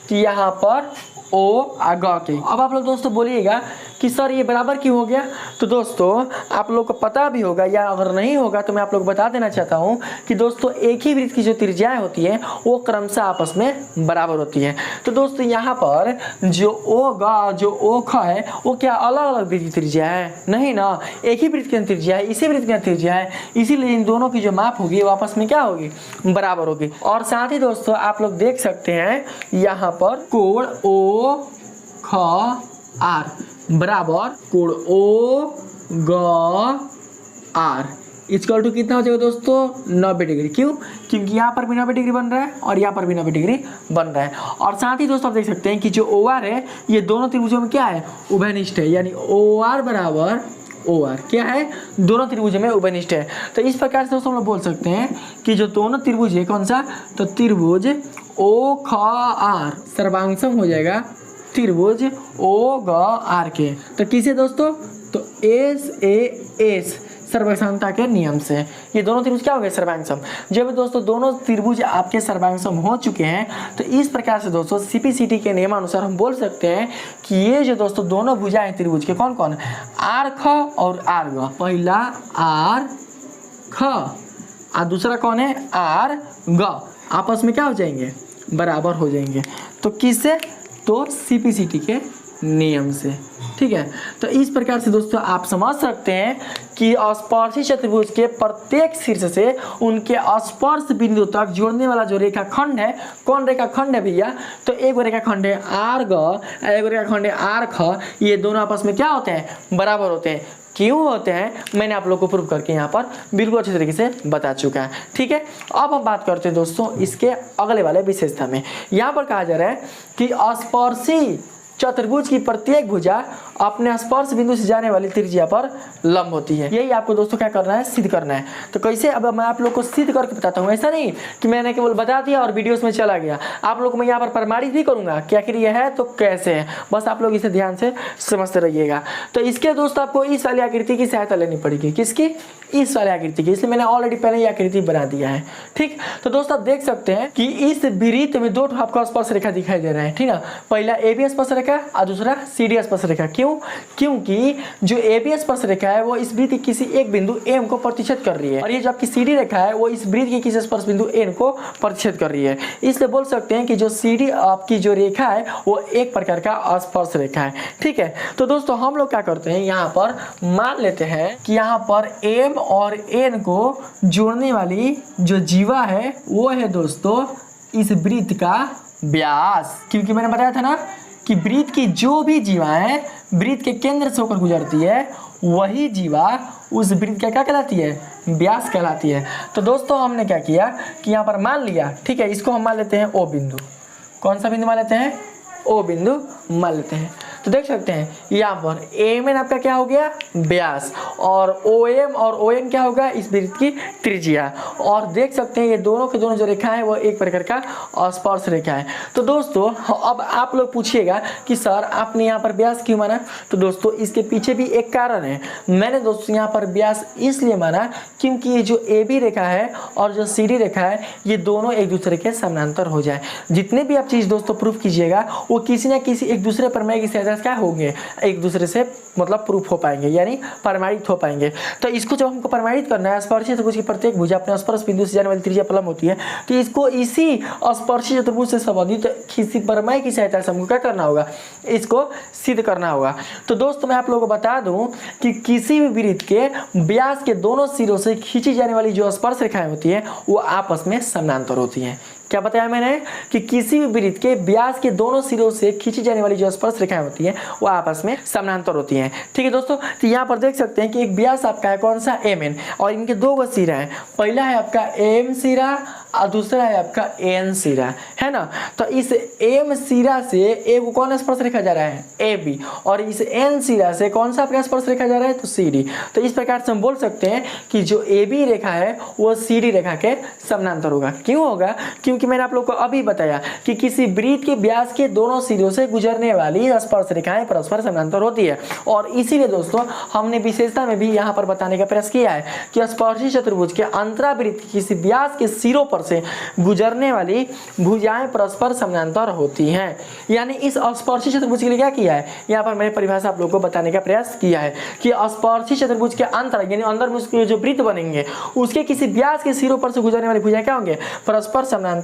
कि यहाँ पर ओ और ग के। अब आप लोग दोस्तों बोलिएगा कि सर ये बराबर क्यों हो गया। तो दोस्तों आप लोग को पता भी होगा या अगर नहीं होगा तो मैं आप लोग को बता देना चाहता हूँ कि दोस्तों एक ही वृत्त की जो त्रिज्याएं होती है वो क्रमशः आपस में बराबर होती है। तो दोस्तों यहाँ पर जो ओ ग जो ओ ख है वो क्या अलग अलग वृत्त की त्रिज्या है, नहीं ना, एक ही वृत्त की त्रिज्या है, इसी वृत्त की त्रिज्या है, इसीलिए इन दोनों की जो माप होगी वो आपस में क्या होगी, बराबर होगी। और साथ ही दोस्तों आप लोग देख सकते हैं यहाँ पर कोण ओ ख आर बराबर कोण ओ ग आर इक्वल टू कितना हो जाएगा दोस्तों, 90 डिग्री। क्यों, क्योंकि यहाँ पर भी 90 डिग्री बन रहा है और यहाँ पर भी 90 डिग्री बन रहा है। और साथ ही दोस्तों आप देख सकते हैं कि जो ओ आर है ये दोनों त्रिभुजों में क्या है, उभयनिष्ठ है, यानी ओ आर बराबर ओ आर क्या है, दोनों त्रिभुजों में उभयनिष्ठ है। तो इस प्रकार से दोस्तों हम लोग बोल सकते हैं कि जो दोनों त्रिभुज है कौन सा, तो त्रिभुज ओ ख आर सर्वांगसम हो जाएगा त्रिभुज ओ ग आर के। तो किसे दोस्तों, तो एस ए एस सर्वांगसमता के नियम से ये दोनों त्रिभुज क्या हो गए, सर्वांगसम। जब दोस्तों दोनों त्रिभुज आपके सर्वांगसम हो चुके हैं तो इस प्रकार से दोस्तों सीपीसीटी के नियमानुसार हम बोल सकते हैं कि ये जो दोस्तों दोनों भुजाएं त्रिभुज के कौन कौन, आर ख और आर ग। पहला आर ख और दूसरा कौन है, आर ग, आपस में क्या हो जाएंगे, बराबर हो जाएंगे। तो किससे, तो सीपीसीटी के नियम से, ठीक है। तो इस प्रकार से दोस्तों आप समझ सकते हैं कि स्पर्शी चतुर्भुज के प्रत्येक शीर्ष से उनके स्पर्श बिंदु तक जोड़ने वाला जो रेखाखंड है, कौन रेखाखंड है भैया, तो एक रेखाखंड है आर ग, एक रेखाखंड है आर ख, ये दोनों आपस में क्या होते हैं, बराबर होते हैं। क्यों होते हैं मैंने आप लोग को प्रूव करके यहाँ पर बिल्कुल अच्छे तरीके से बता चुका है, ठीक है। अब हम बात करते हैं दोस्तों इसके अगले वाले विशेषता में। यहाँ पर कहा जा रहा है कि स्पर्शी चतुर्भुज की प्रत्येक भुजा अपने स्पर्श बिंदु से जाने वाली त्रिज्या पर लंब होती है। यही आपको दोस्तों क्या करना है, सिद्ध करना है। तो कैसे, अब मैं आप लोग को सिद्ध करके बताता हूँ, ऐसा नहीं कि मैंने केवल बता दिया और वीडियोस में चला गया। आप लोग को मैं यहाँ पर प्रमाणित भी करूंगा कि आखिर यह है तो कैसे है, बस आप लोग इसे ध्यान से समझते रहिएगा। तो इसके दोस्तों आपको इस वाली आकृति की सहायता लेनी पड़ेगी, किसकी, इस वाली आकृति की, इसलिए मैंने ऑलरेडी पहले ही आकृति बना दिया है, ठीक। तो दोस्तों आप देख सकते हैं कि इस वृत्त में 2 आपको स्पर्श रेखा दिखाई दे रहे हैं, ठीक ना। पहला ए बी स्पर्श रेखा और दूसरा सी डी स्पर्श रेखा। क्यों, क्योंकि जो ए बी स्पर्श रेखा है वो इस वृत्त के किसी एक बिंदु एम को प्रतिच्छेद कर रही है, और ये जो आपकी सी डी रेखा है वो इस वृत्त के किसी स्पर्श बिंदु एन को प्रतिच्छेद कर रही है। इसलिए बोल सकते हैं कि जो सी डी आपकी जो रेखा है वो एक प्रकार का स्पर्श रेखा है, ठीक है। तो दोस्तों हम लोग क्या करते हैं, यहाँ पर मान लेते हैं कि यहाँ पर एम और एन को जोड़ने वाली जो जीवा है वो है दोस्तों इस वृत्त का व्यास। क्योंकि मैंने बताया था ना कि वृत्त की जो भी जीवाएं वृत्त के केंद्र से होकर गुजरती है वही जीवा उस वृत्त का क्या कहलाती है, व्यास कहलाती है। तो दोस्तों हमने क्या किया कि यहाँ पर मान लिया, ठीक है, इसको हम मान लेते हैं ओ बिंदु। कौन सा बिंदु मान लेते हैं, ओ बिंदु मान लेते हैं। तो देख सकते हैं यहाँ पर एम एन आपका क्या हो गया, व्यास, और ओ एम और ओ एन क्या होगा, इस वृत्त की त्रिज्या। और देख सकते हैं ये दोनों के दोनों जो रेखा है वो एक प्रकार का स्पर्श रेखा है। तो दोस्तों अब आप लोग पूछिएगा कि सर आपने यहाँ पर व्यास क्यों माना, तो दोस्तों इसके पीछे भी एक कारण है। मैंने दोस्तों यहाँ पर व्यास इसलिए माना क्योंकि ये जो ए बी रेखा है और जो सी डी रेखा है ये दोनों एक दूसरे के समानांतर हो जाए। जितने भी आप चीज़ दोस्तों प्रूफ कीजिएगा वो किसी न किसी एक दूसरे प्रमेय की सहायता प्रकार क्या होंगे, एक दूसरे से मतलब प्रूफ हो पाएंगे, यानी प्रमाणित हो पाएंगे। तो इसको जब हमको प्रमाणित करना है, स्पर्शी चतुर्भुज की प्रत्येक भुजा अपने स्पर्श बिंदु से जाने वाली त्रिज्या पलम होती है, तो इसको इसी स्पर्शी चतुर्भुज से संबंधित किसी प्रमेय की सहायता से हमको क्या करना होगा, इसको सिद्ध करना होगा। तो दोस्तों मैं आप लोगों को बता दूं कि किसी भी वृत्त के व्यास के दोनों सिरों से खींची जाने वाली जो स्पर्श रेखाएं होती हैं वो आपस में समानांतर होती हैं। क्या बताया मैंने कि किसी भी वृत्त के व्यास के दोनों सिरों से खींची जाने वाली जो स्पर्श रेखाएं होती हैं वो आपस में समानांतर होती हैं। ठीक है दोस्तों, तो यहाँ पर देख सकते हैं कि एक व्यास आपका है कौन सा, एम और इनके दो सिरा हैं, पहला है आपका एम सिरा और दूसरा है आपका एन सिरा, है ना। तो इस एम सिरा से ए को कौन स्पर्श रेखा जा रहा है, ए बी, और इस एन सिरा से कौन सा आपका स्पर्श रेखा जा रहा है, तो सी डी। तो इस प्रकार से हम बोल सकते हैं कि जो ए बी रेखा है वो सी डी रेखा के समानांतर होगा। क्यों होगा, क्योंकि मैंने आप लोग को अभी बताया कि किसी वृत्त के व्यास के दोनों सिरों से गुजरने वाली स्पर्श रेखाएं परस्पर समानांतर होती है। और इसीलिए दोस्तों हमने विशेषता में भी यहाँ पर बताने का प्रयास किया है कि स्पर्शी चतुर्भुज के अंतरावृत्त के किसी व्यास के सिरों पर से गुजरने वाली भुजाएं परस्पर समानांतर होती हैं। यानी इस स्पर्शी चतुर्भुज के लिए क्या किया है, यहाँ पर मैंने परिभाषा आप लोगों को बताने का प्रयास किया है कि स्पर्शी चतुर्भुज के अंतर यानी अंदर में उसके जो वृत्त बनेंगे उसके किसी व्यास के सिरों पर से गुजरने वाली भुजाएं क्या होंगे, परस्पर समानांतर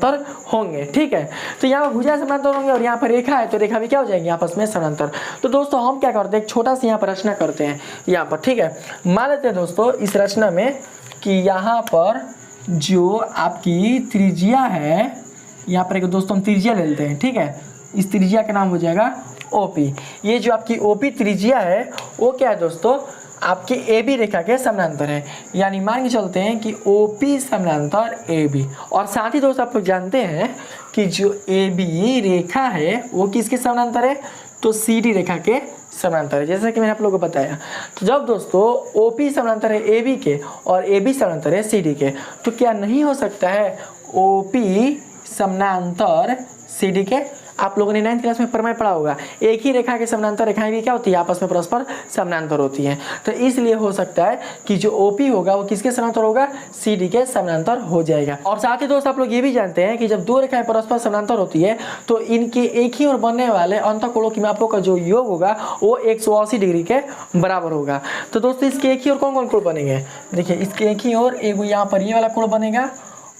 होंगे। ठीक है, तो यहाँ पर भुजा समानांतर होंगे और यहाँ पर रेखा है तो रेखा भी क्या हो जाएंगे आपस में समानांतर। तो दोस्तों हम क्या करते हैं, एक छोटा सा यहाँ पर रचना करते हैं यहाँ पर। ठीक है, मान लेते हैं दोस्तों इस रचना में कि यहाँ पर जो आपकी त्रिज्या है, यहाँ पर एक दोस्तों हम त्रिज्या ले लेते हैं। ठीक है, इस त्रिज्या का नाम हो जाएगा ओपी। ये जो आपकी ओपी त्रिज्या है वो क्या है दोस्तों, आपके ए बी रेखा के समानांतर है। यानी मान के चलते हैं कि ओपी समानांतर ए बी। और साथ ही दोस्तों आप लोग जानते हैं कि जो ए बी रेखा है वो किसके समानांतर है, तो सी डी रेखा के समानांतर है, जैसा कि मैंने आप लोगों को बताया। तो जब दोस्तों ओपी समानांतर है ए बी के और ए बी समानांतर है सी डी के, तो क्या नहीं हो सकता है ओपी समानांतर सी डी के। आप लोगों ने 9th क्लास में प्रमेय पढ़ा होगा, एक ही रेखा के समानांतर रेखाएं भी क्या होती है, आपस में परस्पर समानांतर होती हैं। तो इसलिए हो सकता है कि जो ओपी होगा वो किसके समानांतर होगा, सी डी के समानांतर हो जाएगा। और साथ ही दोस्त आप लोग ये भी जानते हैं कि जब दो रेखाएं परस्पर समानांतर होती है तो इनके एक ही ओर बनने वाले अंतःकोणों की मापों का जो योग होगा वो 180 डिग्री के बराबर होगा। तो दोस्तों इसके एक ही ओर कौन कौन कोण बनेंगे, देखिए इसके एक ही ओर एक यहाँ पर ये वाला कोण बनेगा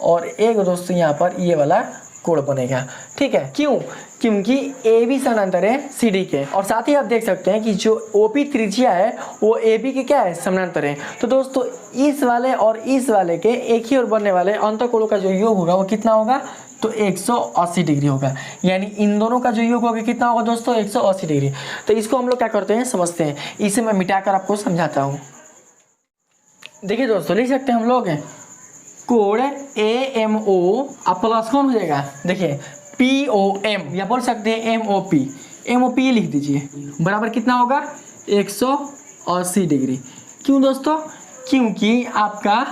और एक दोस्तों यहाँ पर ये वाला कोण बनेगा। ठीक है, क्यों, क्योंकि ए बी समानांतर है सी डी के। और साथ ही आप देख सकते हैं कि जो ओपी त्रिज्या है वो ए बी के क्या है, समानांतर है। तो दोस्तों इस वाले और इस वाले के एक ही ओर बनने वाले अंतःकोणों का जो योग होगा वो कितना होगा, तो 180 डिग्री होगा। यानी इन दोनों का जो योग होगा कितना होगा दोस्तों, 180 डिग्री। तो इसको हम लोग क्या करते हैं, समझते हैं। इसे मैं मिटाकर आपको समझाता हूँ। देखिए दोस्तों लिख सकते हैं हम लोग कोण ए एम ओ प्लस कौन हो जाएगा, देखिए पी ओ एम, या बोल सकते हैं एम ओ पी लिख दीजिए, बराबर कितना होगा 180 डिग्री। क्यों दोस्तों, क्योंकि आपका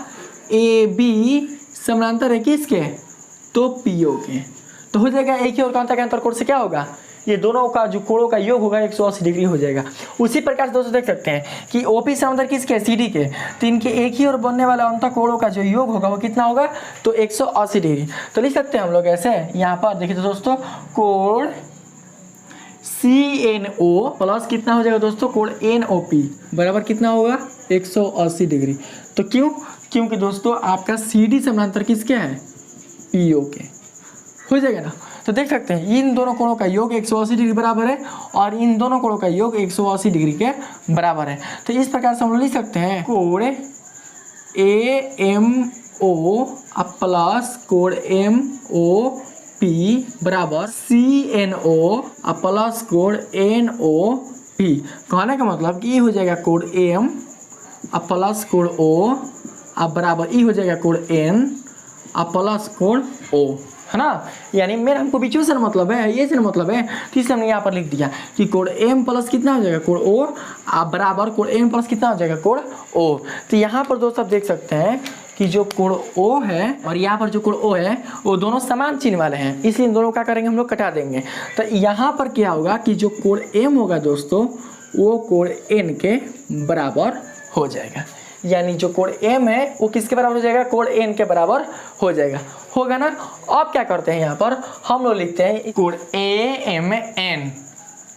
ए बी समानांतर है किसके, तो पी ओ के। तो हो जाएगा एक ही और कांता के अंतर कोण से क्या होगा, ये दोनों का जो कोणों का योग होगा 180 डिग्री हो जाएगा। उसी प्रकार से दोस्तों देख सकते हैं कि ओपी समानांतर किसके, सी डी के, तो इनके एक ही ओर बनने वाला अंतःकोणों का जो योग होगा वो कितना होगा, तो 180 डिग्री। तो लिख सकते हैं हम लोग ऐसे, यहाँ पर देखिए तो दोस्तों कोण सी एन ओ प्लस कितना हो जाएगा दोस्तों, कोण एन ओ पी बराबर कितना होगा 180 डिग्री। तो क्यों, क्योंकि दोस्तों आपका सी डी समानांतर किसके है, पी ओ के, हो जाएगा ना। तो देख सकते हैं इन दोनों कोणों का योग 180 डिग्री बराबर है और इन दोनों कोणों का योग 180 डिग्री के बराबर है। तो इस प्रकार से हम लोग लिख सकते हैं कोण ए एम ओ प्लस कोण एम ओ पी बराबर सी एन ओ प्लस कोण एन ओ पी। कहने का मतलब कि ये हो जाएगा कोण एम प्लस कोण ओ बराबर ये हो जाएगा कोण एन प्लस कोण ओ, है ना। यानी मेरा हमको बीचों से मतलब है, ये से मतलब है, तो इसलिए हमने यहाँ पर लिख दिया कि कोण एम प्लस कितना हो जाएगा, कोण ओ बराबर कोण एम प्लस कितना हो जाएगा, कोण ओ। तो यहाँ पर दोस्तों आप देख सकते हैं कि जो कोण ओ है और यहाँ पर जो कोण ओ है वो दोनों समान चिन्ह वाले हैं, इसलिए इन दोनों का करेंगे हम लोग कटा देंगे। तो यहाँ पर क्या होगा कि जो कोण एम होगा दोस्तों वो कोण एन के बराबर हो जाएगा। यानी जो कोण एम है वो किसके बराबर हो जाएगा, कोण एन के बराबर हो जाएगा, होगा ना। अब क्या करते हैं यहाँ पर हम लोग लिखते हैं कोण ए एम एन,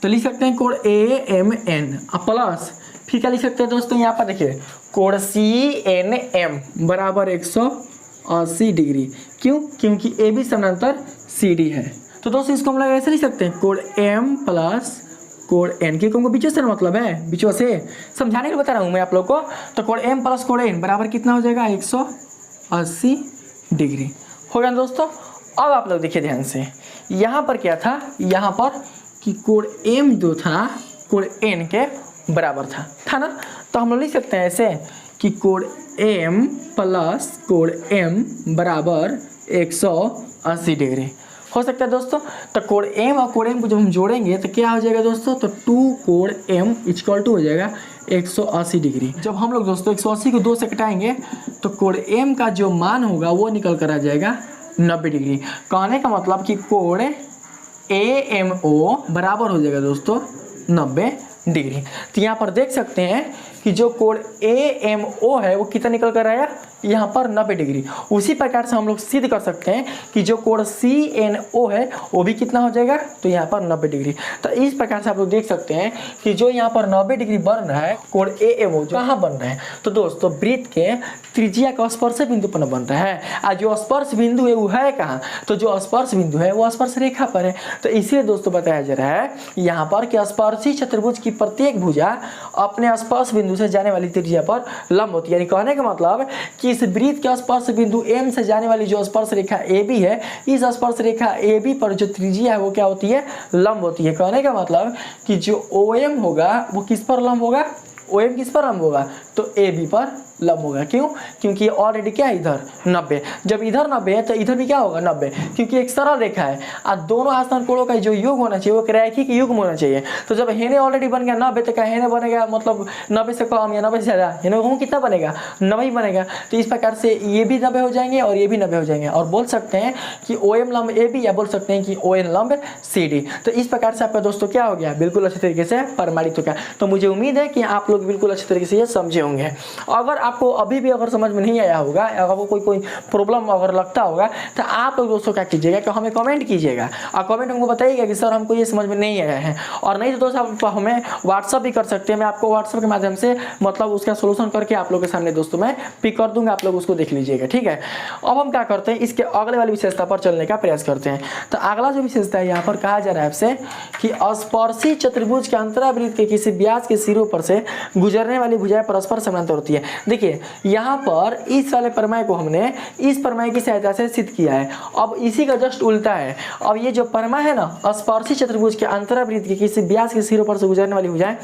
तो लिख सकते हैं कोण AMN प्लस फिर क्या लिख सकते हैं दोस्तों, यहाँ पर देखिए कोण CNM बराबर 180 डिग्री। क्यों? क्योंकि AB समानांतर CD है। तो दोस्तों इसको हम लोग ऐसे लिख सकते हैं कोण M प्लस कोण N, क्योंकि हमको बीच से मतलब है, बीच से समझाने के लिए बता रहा हूँ मैं आप लोग को। तो कोण M प्लस कोण N बराबर कितना हो जाएगा 180 डिग्री। हो गया दोस्तों। अब आप लोग देखिए ध्यान से, यहाँ पर क्या था, यहाँ पर कि कोण M जो था कोण N के बराबर था ना। तो हम लोग लिख सकते हैं ऐसे कि कोण M प्लस कोण M बराबर 180 डिग्री हो सकता है दोस्तों। तो कोण M और कोण M को जब हम जोड़ेंगे तो क्या हो जाएगा दोस्तों, तो 2 कोण M इक्वल टू हो जाएगा 180 डिग्री। जब हम लोग दोस्तों 180 को 2 से घटाएंगे तो कोण M का जो मान होगा वो निकल कर आ जाएगा 90 डिग्री। कहने का मतलब कि कोण AMO बराबर हो जाएगा दोस्तों 90 डिग्री। तो यहाँ पर देख सकते हैं कि जो कोण AMO है वो कितना निकल कर आया, यहाँ पर 90 डिग्री। उसी प्रकार से हम लोग सिद्ध कर सकते हैं कि जो कोण CNO है वो भी कितना हो जाएगा, तो यहाँ पर 90 डिग्री। तो इस प्रकार से आप लोग देख सकते हैं कि जो यहाँ पर 90 डिग्री बन रहा है कोण AMO जो कहाँ बन रहा है, तो दोस्तों वृत्त के त्रिज्या का स्पर्श बिंदु पर बन रहा है। और जो स्पर्श बिंदु है वो है कहाँ, तो जो स्पर्श बिंदु है वो स्पर्श रेखा पर है। तो इसीलिए दोस्तों बताया जा रहा है यहाँ पर कि स्पर्शी चतुर्भुज की प्रत्येक भुजा अपने स्पर्श बिंदु से जाने वाली त्रिज्या पर लंब होती है। यानी कहने का मतलब कि इस वृत्त के स्पर्श बिंदु M से जाने वाली जो स्पर्श रेखा AB है, इस स्पर्श रेखा AB पर जो त्रिज्या है वो क्या होती है, लंब होती है। कहने का मतलब कि जो OM होगा वो किस पर लंब होगा, OM किस पर लंब होगा, तो AB पर लंब होगा। क्यों? क्योंकि ऑलरेडी क्या है इधर 90, जब इधर 90 है तो इधर भी क्या होगा 90, क्योंकि एक सरल रेखा है और दोनों आसान कोणों का जो योग होना चाहिए वो रैखिक युग्म होना चाहिए। तो जब हेने ऑलरेडी बन गया 90 तो क्या हेने बनेगा मतलब 90 से कम या 90 से ज़्यादा, हेने वो कितना बनेगा 90 ही बनेगा। तो इस प्रकार से ये भी 90 हो जाएंगे और ये भी 90 हो जाएंगे और बोल सकते हैं कि OM लंब AB या बोल सकते हैं कि ON लंब CD। तो इस प्रकार से आपका दोस्तों क्या हो गया, बिल्कुल अच्छे तरीके से प्रमाणित हो गया। तो मुझे उम्मीद है कि आप लोग बिल्कुल अच्छे तरीके से ये समझे होंगे। अगर आपको अभी भी अगर समझ में नहीं आया होगा, अगर वो कोई प्रॉब्लम अगर लगता होगा तो आप लोग दोस्तों क्या कीजिएगा कि हमें कमेंट कीजिएगा और कमेंट हमको बताइएगा कि सर हमको ये समझ में नहीं आया है। और नहीं तो दोस्तों आप हमें व्हाट्सअप भी कर सकते हैं, मैं आपको व्हाट्सअप के माध्यम से मतलब उसका सोल्यूशन करके आप लोग के सामने दोस्तों मैं पिक कर दूंगा, आप लोग उसको देख लीजिएगा। ठीक है, अब हम क्या करते हैं, इसके अगले वाली विशेषता पर चलने का प्रयास करते हैं। तो अगला जो विशेषता है यहाँ पर कहा जा रहा है आपसे कि स्पर्शी चतुर्भुज के अंतरावृत्त के किसी व्यास के सिरों पर से गुजरने वाली भुजाएं परस्पर समानांतर होती है। देखिए यहाँ पर इस वाले प्रमेय को हमने इस प्रमेय की सहायता से सिद्ध किया है। अब इसी का जस्ट उल्टा है। अब ये जो प्रमेय है ना, स्पर्शी चतुर्भुज के अंतरावृत्त के किसी व्यास के सिरों पर से गुजरने वाली भुजाएं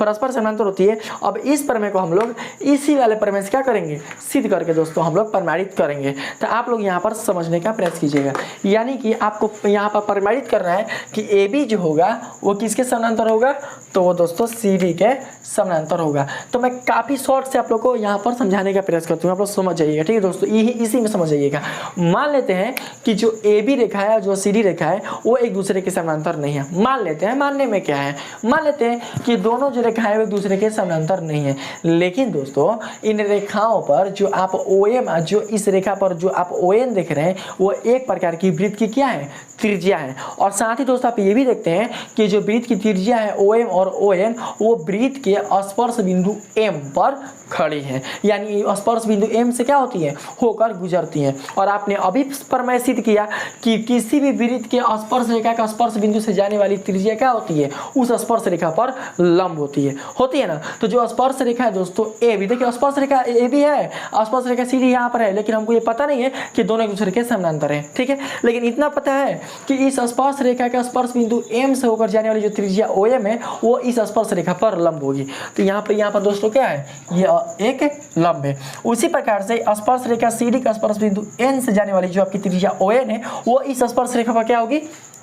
परस्पर समानांतर होती है। अब इस प्रमेय को हम लोग इसी वाले प्रमेय से क्या करेंगे, सिद्ध करके दोस्तों हम लोग प्रमाणित करेंगे। तो आप लोग यहाँ पर समझने का प्रयास कीजिएगा, यानी कि आपको यहाँ पर प्रमाणित करना है कि AB जो होगा वो किसके समानांतर होगा, तो वो दोस्तों CD के समानांतर होगा। तो मैं काफ़ी शॉर्ट से आप लोग को यहाँ पर समझाने का प्रयास करता हूँ, आप लोग समझ जाइएगा। ठीक है दोस्तों, यही इसी में समझ जाइएगा। मान लेते हैं कि जो AB रेखा है और जो CD रेखा है वो एक दूसरे के समानांतर नहीं है। मान लेते हैं, मानने में क्या है, मान लेते हैं कि दोनों जो रेखाएं एक दूसरे के समानांतर नहीं है, लेकिन दोस्तों इन रेखाओं पर जो आप OM जो इस रेखा पर जो आप ON देख रहे हैं वो एक प्रकार की वृत्त की क्या है, त्रिज्या है। और साथ ही दोस्तों आप ये भी देखते हैं कि जो वृत्त की त्रिज्या है OM और ON वो वृत्त के स्पर्श बिंदु M पर खड़ी है, यानी स्पर्श बिंदु M से क्या होती है, होकर गुजरती है। और आपने अभी प्रमेय सिद्ध किया कि किसी भी वृत्त के स्पर्श रेखा का स्पर्श बिंदु से जाने वाली त्रिज्या क्या होती है, उस स्पर्श रेखा पर लंब होती है ना। तो जो स्पर्श रेखा है दोस्तों AB, देखिए स्पर्श रेखा AB है, स्पर्श रेखा CD यहाँ पर है, लेकिन हमको ये पता नहीं है कि दोनों एक दूसरे के समानांतर है। ठीक है, लेकिन इतना पता है कि इस स्पर्श रेखा का स्पर्श बिंदु M से होकर जाने वाली जो त्रिज्या OM है वो इस स्पर्श रेखा पर लंब होगी। तो यहाँ पर दोस्तों क्या है, ये एक लंब है। उसी प्रकार से स्पर्श रेखा CD का स्पर्श बिंदु N से जाने वाली जो आपकी त्रिज्या ON है वो इस स्पर्श रेखा पर क्या होगी,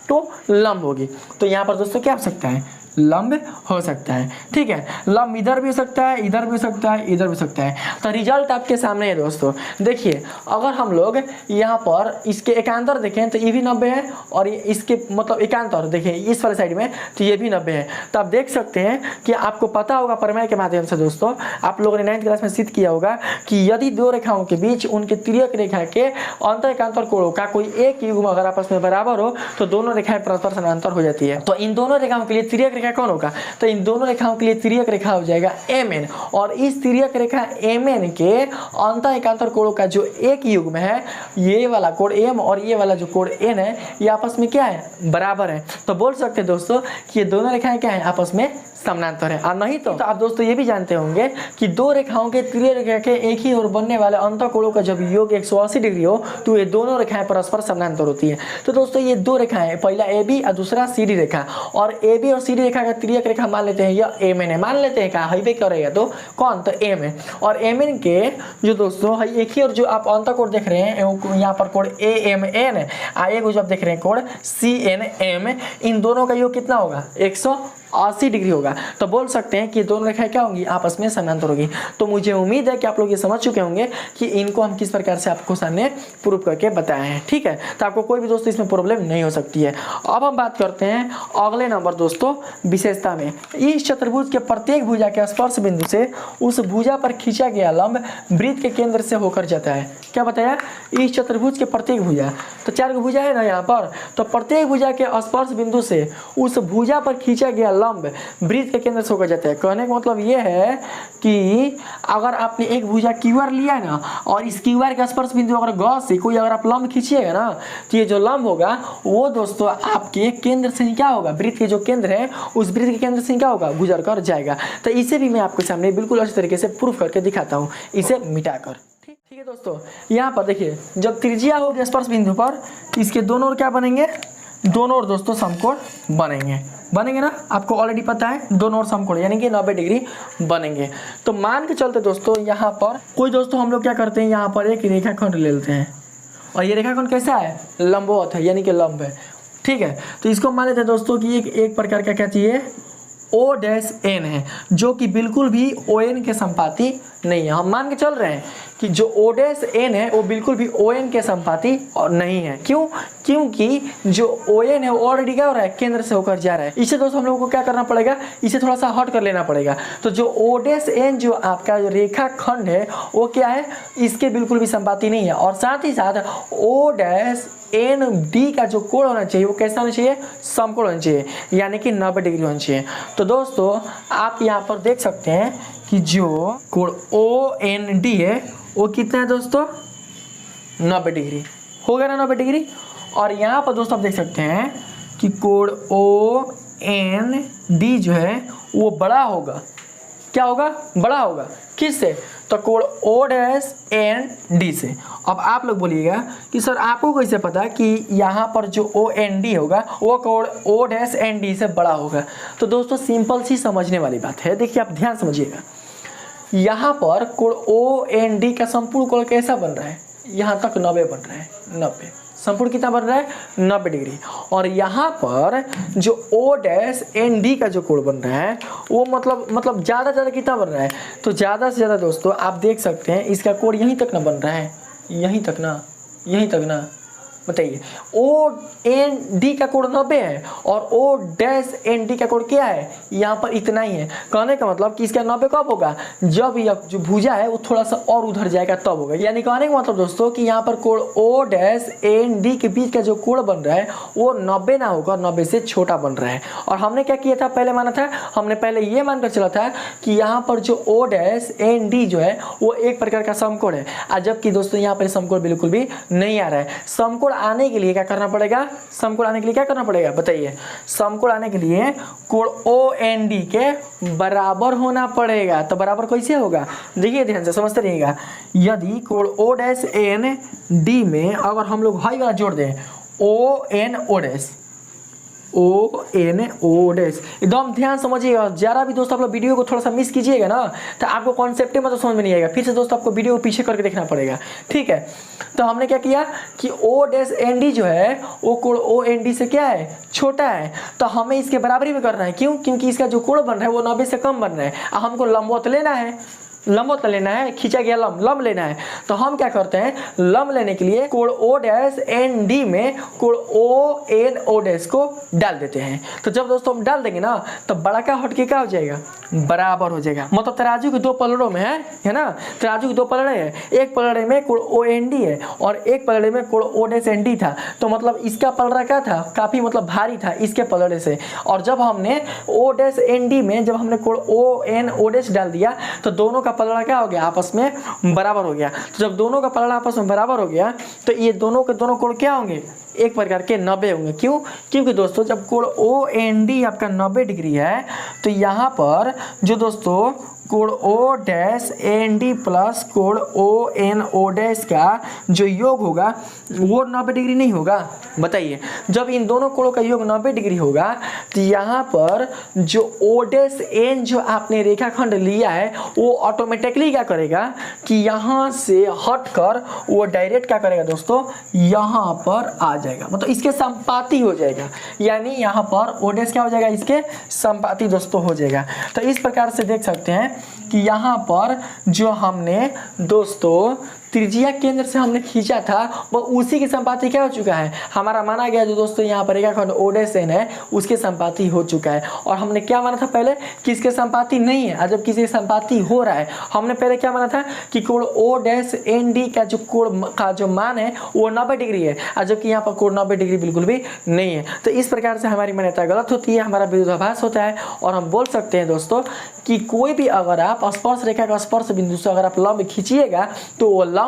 तो लंब होगी। तो यहाँ पर दोस्तों क्या हो सकता है, लंब हो सकता है। ठीक है, लंब इधर भी हो सकता है, इधर भी हो सकता है, इधर भी हो सकता है। तो रिजल्ट आपके सामने है दोस्तों। देखिए अगर हम लोग यहाँ पर इसके एकांतर देखें तो ये भी 90 है और ये इसके मतलब एकांतर देखें इस वाले साइड में तो ये भी 90 है। तो आप देख सकते हैं कि आपको पता होगा प्रमेय के माध्यम से दोस्तों, आप लोगों ने 9th क्लास में सिद्ध किया होगा कि यदि दो रेखाओं के बीच उनके तिर्यक रेखा के अंतर एकांतर कोणों का कोई एक युग्म अगर आपस में बराबर हो तो दोनों रेखाएं परस्पर समानांतर हो जाती है। तो इन दोनों रेखाओं के लिए तिर्यक रेखा कौन होगा? तो इन दोनों रेखाओं के लिए तिर्यक रेखा हो जाएगा MN, और इस तिर्यक रेखा MN के अंत एकांतर कोणों का जो एक युग्म है, ये वाला कोण M और ये वाला जो कोण N है, ये आपस में क्या है? बराबर है। तो बोल सकते हैं दोस्तों कि ये दोनों रेखाएं क्या है? आपस में समानांतर है। और नहीं तो आप दोस्तों ये भी जानते होंगे कि दो रेखाओं के तिर्यक रेखा के एक ही ओर बनने वाले अंतःकोणों का जब योग 180 डिग्री हो तो ये दोनों रेखाएं परस्पर समानांतर होती है। तो दोस्तों ये दो रेखाएं, पहला AB और दूसरा CD रेखा, और AB और CD रेखा का तिर्यक रेखा मान लेते हैं या MN है, मान लेते हैं, कहा हाईवे करेगा तो कौन? तो M है। और MN के जो दोस्तों एक ही और जो आप अंतःकोण देख रहे हैं, यहाँ पर कोण AMN है, आगे जो आप देख रहे हैं कोण CNM, इन दोनों का योग कितना होगा? 180 डिग्री होगा। तो बोल सकते हैं कि दोनों रेखाएं क्या होंगी? आपस में समानांतर होगी। तो मुझे उम्मीद है कि आप लोग ये समझ चुके होंगे कि इनको हम किस प्रकार से आपको सामने प्रूव करके बताए हैं। ठीक है, तो आपको कोई भी दोस्तों इसमें प्रॉब्लम नहीं हो सकती है। अब हम बात करते हैं अगले नंबर दोस्तों विशेषता में। इस चतुर्भुज के प्रत्येक भुजा के स्पर्श बिंदु से उस भुजा पर खींचा गया लंब वृत्त के केंद्र से होकर जाता है। क्या बताया? इस चतुर्भुज के प्रत्येक भुजा, तो 4 भुजा है ना यहाँ पर, तो प्रत्येक भुजा के स्पर्श बिंदु से उस भुजा पर खींचा गया लंब वृत्त के केंद्र से होकर जाता है। कहने का मतलब ये है कि अगर आपने एक भुजा क्यूआर लिया है ना, और इस क्यूआर के स्पर्श बिंदु अगर ग से कोई अगर आप लंब खींचिएगा ना, तो ये जो लंब होगा वो दोस्तों आपके केंद्र से ही क्या होगा? वृत्त के जो केंद्र है उस वृत्त के केंद्र से क्या होगा? गुजर कर जाएगा। तो इसे भी मैं आपके सामने बिल्कुल अच्छी तरीके से प्रूफ करके दिखाता हूँ, इसे मिटाकर। ठीक है दोस्तों, यहाँ पर देखिए, जब त्रिज्या होगी स्पर्श बिंदु पर, इसके दोनों ओर क्या बनेंगे? दोनों ओर दोस्तों समकोण बनेंगे ना, आपको ऑलरेडी पता है, दोनों ओर समकोण यानी कि 90 डिग्री बनेंगे। तो मान के चलते दोस्तों यहाँ पर कोई दोस्तों हम लोग क्या करते हैं, यहाँ पर एक रेखाखंड ले लेते हैं, और ये रेखाखंड कैसा है? लंबवत है, यानी कि लंब है। ठीक है, तो इसको मान लेते हैं दोस्तों कि एक प्रकार का क्या चाहिए? O-N है, जो कि बिल्कुल भी ON के संपाती नहीं है। हम मान के चल रहे हैं कि जो O-N है वो बिल्कुल भी ON के संपाती और नहीं है। क्यों? क्योंकि जो ON है वो ऑलरेडी क्या हो रहा है? केंद्र से होकर जा रहा है। इसे दोस्तों हम लोगों को क्या करना पड़ेगा? इसे थोड़ा सा हट कर लेना पड़ेगा। तो जो O-N जो आपका जो रेखा खंड है वो क्या है? इसके बिल्कुल भी संपाती नहीं है। और साथ ही साथ O-ND का जो कोण होना चाहिए वो कैसा होना चाहिए? समकोण होना चाहिए, यानी कि 90 डिग्री होना चाहिए। तो दोस्तों आप यहाँ पर देख सकते हैं कि जो कोण OND है वो कितना है दोस्तों? 90 डिग्री हो गया ना, 90 डिग्री। और यहाँ पर दोस्तों आप देख सकते हैं कि कोण OND जो है वो बड़ा होगा। क्या होगा? बड़ा होगा। किससे? तो कोण O-ND से। अब आप लोग बोलिएगा कि सर आपको कैसे पता कि यहाँ पर जो OND होगा वो कोण O-ND से बड़ा होगा? तो दोस्तों सिंपल सी समझने वाली बात है। देखिए आप ध्यान समझिएगा, यहाँ पर कोण OND का संपूर्ण कोण कैसा बन रहा है? यहाँ तक 90 बन रहा है, 90 संपूर्ण कितना बन रहा है? 90 डिग्री। और यहाँ पर जो O-ND का जो कोण बन रहा है वो मतलब ज़्यादा कितना बन रहा है? तो ज़्यादा से ज़्यादा दोस्तों आप देख सकते हैं इसका कोण यहीं तक ना बन रहा है, यहीं तक ना। बताइए, O-ND का कोण 90 है और O-ND का कोण क्या है? यहाँ पर इतना ही है। कहने का मतलब कि इसका 90 कब होगा? जब यह जो भुजा है वो थोड़ा सा और उधर जाएगा तब होगा। यानी कहने का मतलब दोस्तों कि यहाँ पर कोण O-ND के बीच का जो कोण बन रहा है वो 90 ना होकर 90 से छोटा बन रहा है। और हमने क्या किया था? पहले माना था, हमने पहले ये मानकर चला था कि यहाँ पर जो O-ND जो है वो एक प्रकार का समकोण है, जबकि दोस्तों यहाँ पर समकोण बिल्कुल भी नहीं आ रहा है। समकोण आने के लिए क्या करना पड़ेगा? समकोण आने के लिए क्या करना पड़ेगा? बताइए। समकोण आने के लिए कोण OND के बराबर होना पड़ेगा। तो बराबर कैसे होगा? देखिए ध्यान से समझते रहिएगा। यदि कोण O-ND में अगर हम लोग हाई वाला जोड़ दें ONO एकदम ध्यान समझिएगा। जरा भी दोस्तों आप लोग वीडियो को थोड़ा सा मिस कीजिएगा ना तो आपको कॉन्सेप्ट मतलब समझ में नहीं आएगा। फिर से दोस्तों आपको वीडियो को पीछे करके देखना पड़ेगा। ठीक है, तो हमने क्या किया कि O-ND जो है वो कोण OND से क्या है? छोटा है। तो हमें इसके बराबरी में करना है। क्यों? क्योंकि इसका जो कोण बन रहा है वो 90 से कम बन रहा है और हमको लंबवत लेना है। लंबवत लेना है, खींचा गया लंब लेना है। तो हम क्या करते हैं, लंब लेने के लिए कोण ओ डैश एन डी में कोण ओ एन ओ डैश को डाल देते हैं। तो जब दोस्तों हम डाल देंगे ना तो बड़ा का हट के क्या हो जाएगा, बराबर हो जाएगा। मतलब तराजू के दो पलड़ों में है ना, तराजू के दो पलड़े हैं, एक पलड़े में कोण ओ एन डी है और एक पलड़े में कोण ओ डैश एन डी था। तो मतलब इसका पलड़ा क्या था, काफी मतलब भारी था इसके पलड़े से। और जब हमने ओ डैश एन डी में जब हमने कोण ओ एन ओ डैश डाल दिया तो दोनों का पलड़ा क्या हो गया, आपस में बराबर हो गया। तो जब दोनों का पलड़ा आपस में बराबर हो गया तो ये दोनों के दोनों कोण क्या होंगे, एक प्रकार के 90 होंगे। क्यों, क्योंकि दोस्तों जब कोण ओ एन डी आपका 90 डिग्री है तो यहाँ पर जो दोस्तों कोण O dash N D plus कोण ओ एन ओ डैश का जो योग होगा वो 90 डिग्री नहीं होगा। बताइए, जब इन दोनों कोणों का योग 90 डिग्री होगा तो यहाँ पर जो ओ डैश एन जो आपने रेखाखंड लिया है वो ऑटोमेटिकली क्या करेगा कि यहाँ से हटकर वो डायरेक्ट क्या करेगा दोस्तों, यहाँ पर आ जाएगा, मतलब इसके संपाती हो जाएगा। यानी यहाँ पर ओ डैश क्या हो जाएगा, इसके संपाती दोस्तों हो जाएगा। तो इस प्रकार से देख सकते हैं कि यहाँ पर जो हमने दोस्तों त्रिज्या केंद्र से हमने खींचा था वो उसी के संपाती क्या हो चुका है, हमारा माना गया जो दोस्तों यहाँ पर रेखाखंड ओ डैश एन है उसके संपाती हो चुका है। और हमने क्या माना था पहले कि इसके संपाती नहीं है, जब किसी संपाती हो रहा है। हमने पहले क्या माना था कि कोण ओ डैश एन डी का जो कोण का जो मान है वो 90 डिग्री है, जबकि यहाँ पर कोण 90 डिग्री बिल्कुल भी नहीं है। तो इस प्रकार से हमारी मान्यता गलत होती है, हमारा विरोधाभास होता है। और हम बोल सकते हैं दोस्तों कि कोई भी अगर आप स्पर्श रेखा का स्पर्श बिंदु से अगर आप लंब खींचिएगा तो वो लंब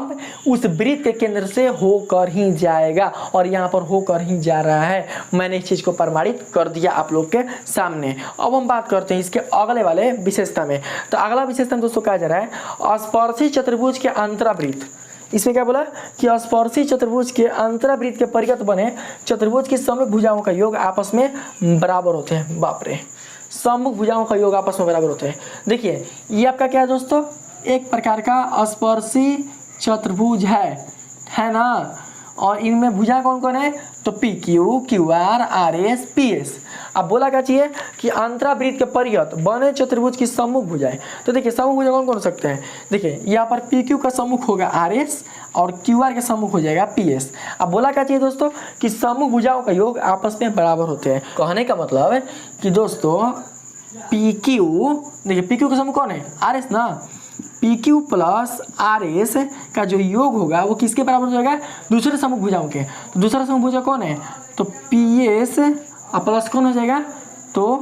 उस वृत्त के केंद्र से होकर ही जाएगा और यहाँ पर होकर ही जा रहा है। मैंने इस चीज को प्रमाणित कर दिया आप लोग के सामने। अब हम बात करते हैं इसके अगले वाले विशेषता में। तो अगला विशेषता दोस्तों कहा जा रहा है स्पर्शी चतुर्भुज के अंतरावृत्त। इसमें क्या बोला कि स्पर्शी चतुर्भुज के अंतरावृत्त के परिगत बने चतुर्भुज की सम्मुख भुजाओं का योग आपस में बराबर होते हैं। बाप रे, सम्मुख भुजाओं का योग आपस में बराबर होते हैं। देखिए ये आपका क्या है दोस्तों, एक प्रकार का स्पर्शी चतुर्भुज है ना। और इनमें भुजा कौन कौन है, तो P Q, Q R, R S, P S. अब बोला क्या चाहिए कि अंतरावृत्त के परिगत बने चतुर्भुज की सम्मुख भुजाएं। तो देखिए सम्मुख भुजा कौन कौन हो सकते हैं, देखिए यहाँ पर पी क्यू का सम्मुख होगा आर एस और क्यू आर का सम्मुख हो जाएगा पी एस। अब बोला क्या चाहिए दोस्तों कि सम्मुख भुजाओं का योग आपस में बराबर होते हैं। कहने का मतलब है कि दोस्तों पी क्यू, देखिए पी क्यू का सम्मुख कौन है, आर एस ना। P Q plus R S का जो योग होगा वो किसके बराबर हो जाएगा, दूसरे सम्मुख भुजाओं के। तो दूसरा सम्मुख भुजा कौन है, तो पी एस प्लस कौन हो जाएगा, तो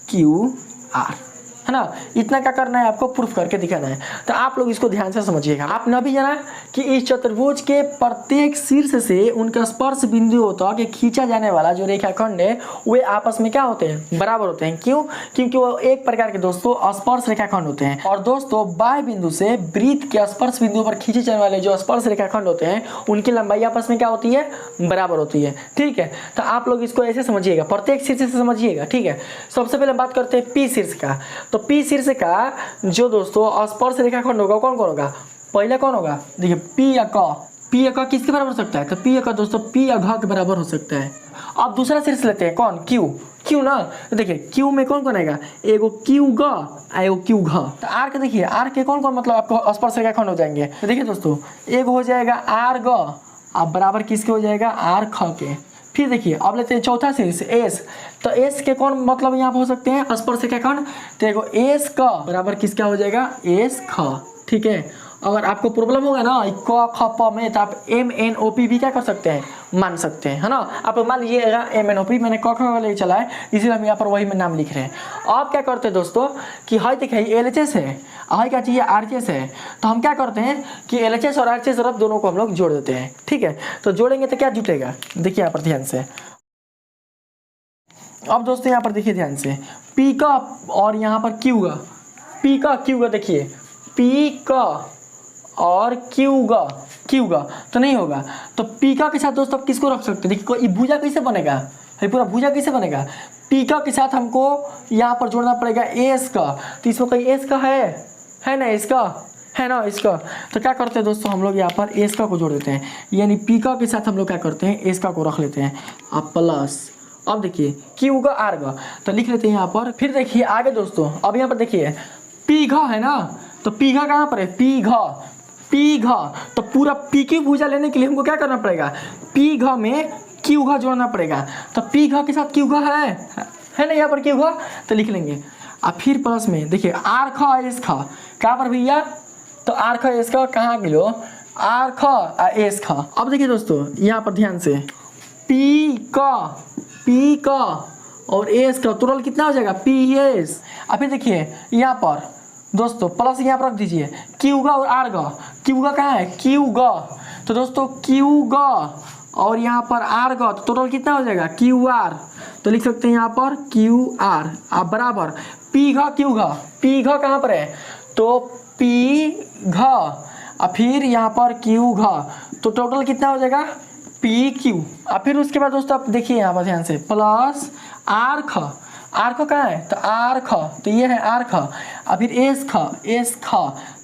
क्यू आर, है ना। इतना क्या करना है आपको, प्रूफ करके दिखाना है। तो आप लोग इसको ध्यान से समझिएगा। आपने अभी जाना कि इस चतुर्भुज के प्रत्येक शीर्ष से उनका स्पर्श बिंदु तक खींचा जाने वाला जो रेखाखंड है वे आपस में क्या होते हैं, बराबर होते हैं। क्यों, क्योंकि वो एक प्रकार के दोस्तों स्पर्श रेखाखंड होते हैं। और दोस्तों बाह्य बिंदु से वृत्त के स्पर्श बिंदु पर खींचे जाने वाले जो स्पर्श रेखाखंड होते हैं उनकी लंबाई आपस में क्या होती है, बराबर होती है। ठीक है, तो आप लोग इसको ऐसे समझिएगा, प्रत्येक शीर्ष से समझिएगा। ठीक है, सबसे पहले बात करते हैं पी शीर्ष का। तो पी शीर्ष का जो दोस्तों स्पर्श रेखाखंड होगा कौन कौन होगा, पहले कौन होगा, देखिए पी या क। पी या क किसके बराबर हो सकता है, तो पी या क दोस्तों पी या घ के बराबर हो सकता है। अब दूसरा शीर्ष लेते हैं कौन, क्यू। क्यू ना, तो देखिए क्यू में कौन कौन आएगा, एगो क्यू ग, एगो क्यू घ। तो आर के देखिए, आर के कौन कौन मतलब आपको स्पर्श रेखाखंड हो जाएंगे। तो देखिए दोस्तों एक हो जाएगा आर ग, अब बराबर किसके हो जाएगा, आर ख के। फिर देखिए अब लेते हैं चौथा शीर्ष एस। तो एस के कौन मतलब यहाँ पर हो सकते हैं स्पर्श रेखाखंड, तो एगो एस क बराबर किसका हो जाएगा, एस ख। ठीक है, अगर आपको प्रॉब्लम होगा ना क ख प में तो आप एम एन ओ पी भी क्या कर सकते हैं, मान सकते हैं, है ना। आप मान लीजिएगा एम एन ओ पी, मैंने क ख वाले चला है इसीलिए हम यहाँ पर वही में नाम लिख रहे हैं। आप क्या करते हैं दोस्तों कि हाई देखिए एल एच एस है, हाई क्या चाहिए, आर एच एस है। तो हम क्या करते हैं कि एल एच एस और आर एच एस रफ दोनों को हम लोग जोड़ देते हैं। ठीक है, तो जोड़ेंगे तो क्या जुटेगा, देखिए यहाँ पर ध्यान से। अब दोस्तों यहाँ पर देखिए ध्यान से, पी का और यहाँ पर क्यू का, पी का क्यू का, देखिए पी का और क्यू का तो नहीं होगा। तो पी का के साथ दोस्तों आप किसको रख सकते हैं, देखिए ये भुजा कैसे बनेगा, ये पूरा भुजा कैसे बनेगा, पी का के साथ हमको यहाँ पर जोड़ना पड़ेगा एस का। तो इसमें कहीं एस का है ना, इसका है ना, इसका। तो क्या करते हैं दोस्तों हम लोग यहाँ पर एस का को जोड़ देते हैं, यानी पी का के साथ हम लोग क्या करते हैं, एस का को रख लेते हैं। अब प्लस, अब देखिए क्यू का आर का तो लिख लेते हैं यहाँ पर। फिर देखिए आगे दोस्तों, अब यहाँ पर देखिए पी घ है ना, तो पी घ कहाँ पर है, पी घ। तो पूरा पी क्यू भुजा लेने के लिए हमको क्या करना पड़ेगा, पी घ में क्यू घ जोड़ना पड़ेगा। तो पी घ के साथ क्यू घ है ना यहाँ पर क्यू घ, तो लिख लेंगे। अब फिर प्लस में देखिए आर ख एस ख कहाँ पर भैया, तो आर ख एस ख कहाँ किलो, आर ख एस ख। अब देखिए दोस्तों यहाँ पर ध्यान से पी क और एस का टोटल कितना हो जाएगा, पी एस। अब फिर देखिए यहाँ पर दोस्तों प्लस यहाँ पर रख दीजिए क्यू ग और आर ग, क्यू ग कहाँ है, क्यू ग। तो दोस्तों क्यू ग और यहाँ पर आर ग, तो टोटल कितना हो जाएगा, क्यू आर। तो लिख सकते हैं यहाँ पर क्यू आर आप बराबर पी घ क्यू घ, पी घ कहाँ पर है, तो पी घ और फिर यहाँ पर क्यू घ, तो टोटल कितना हो जाएगा, पी क्यू। और फिर उसके बाद दोस्तों आप देखिए यहाँ पर ध्यान से प्लस आर ख, आर ख कहाँ है, तो आर ख, तो ये है आर ख। और फिर एस ख,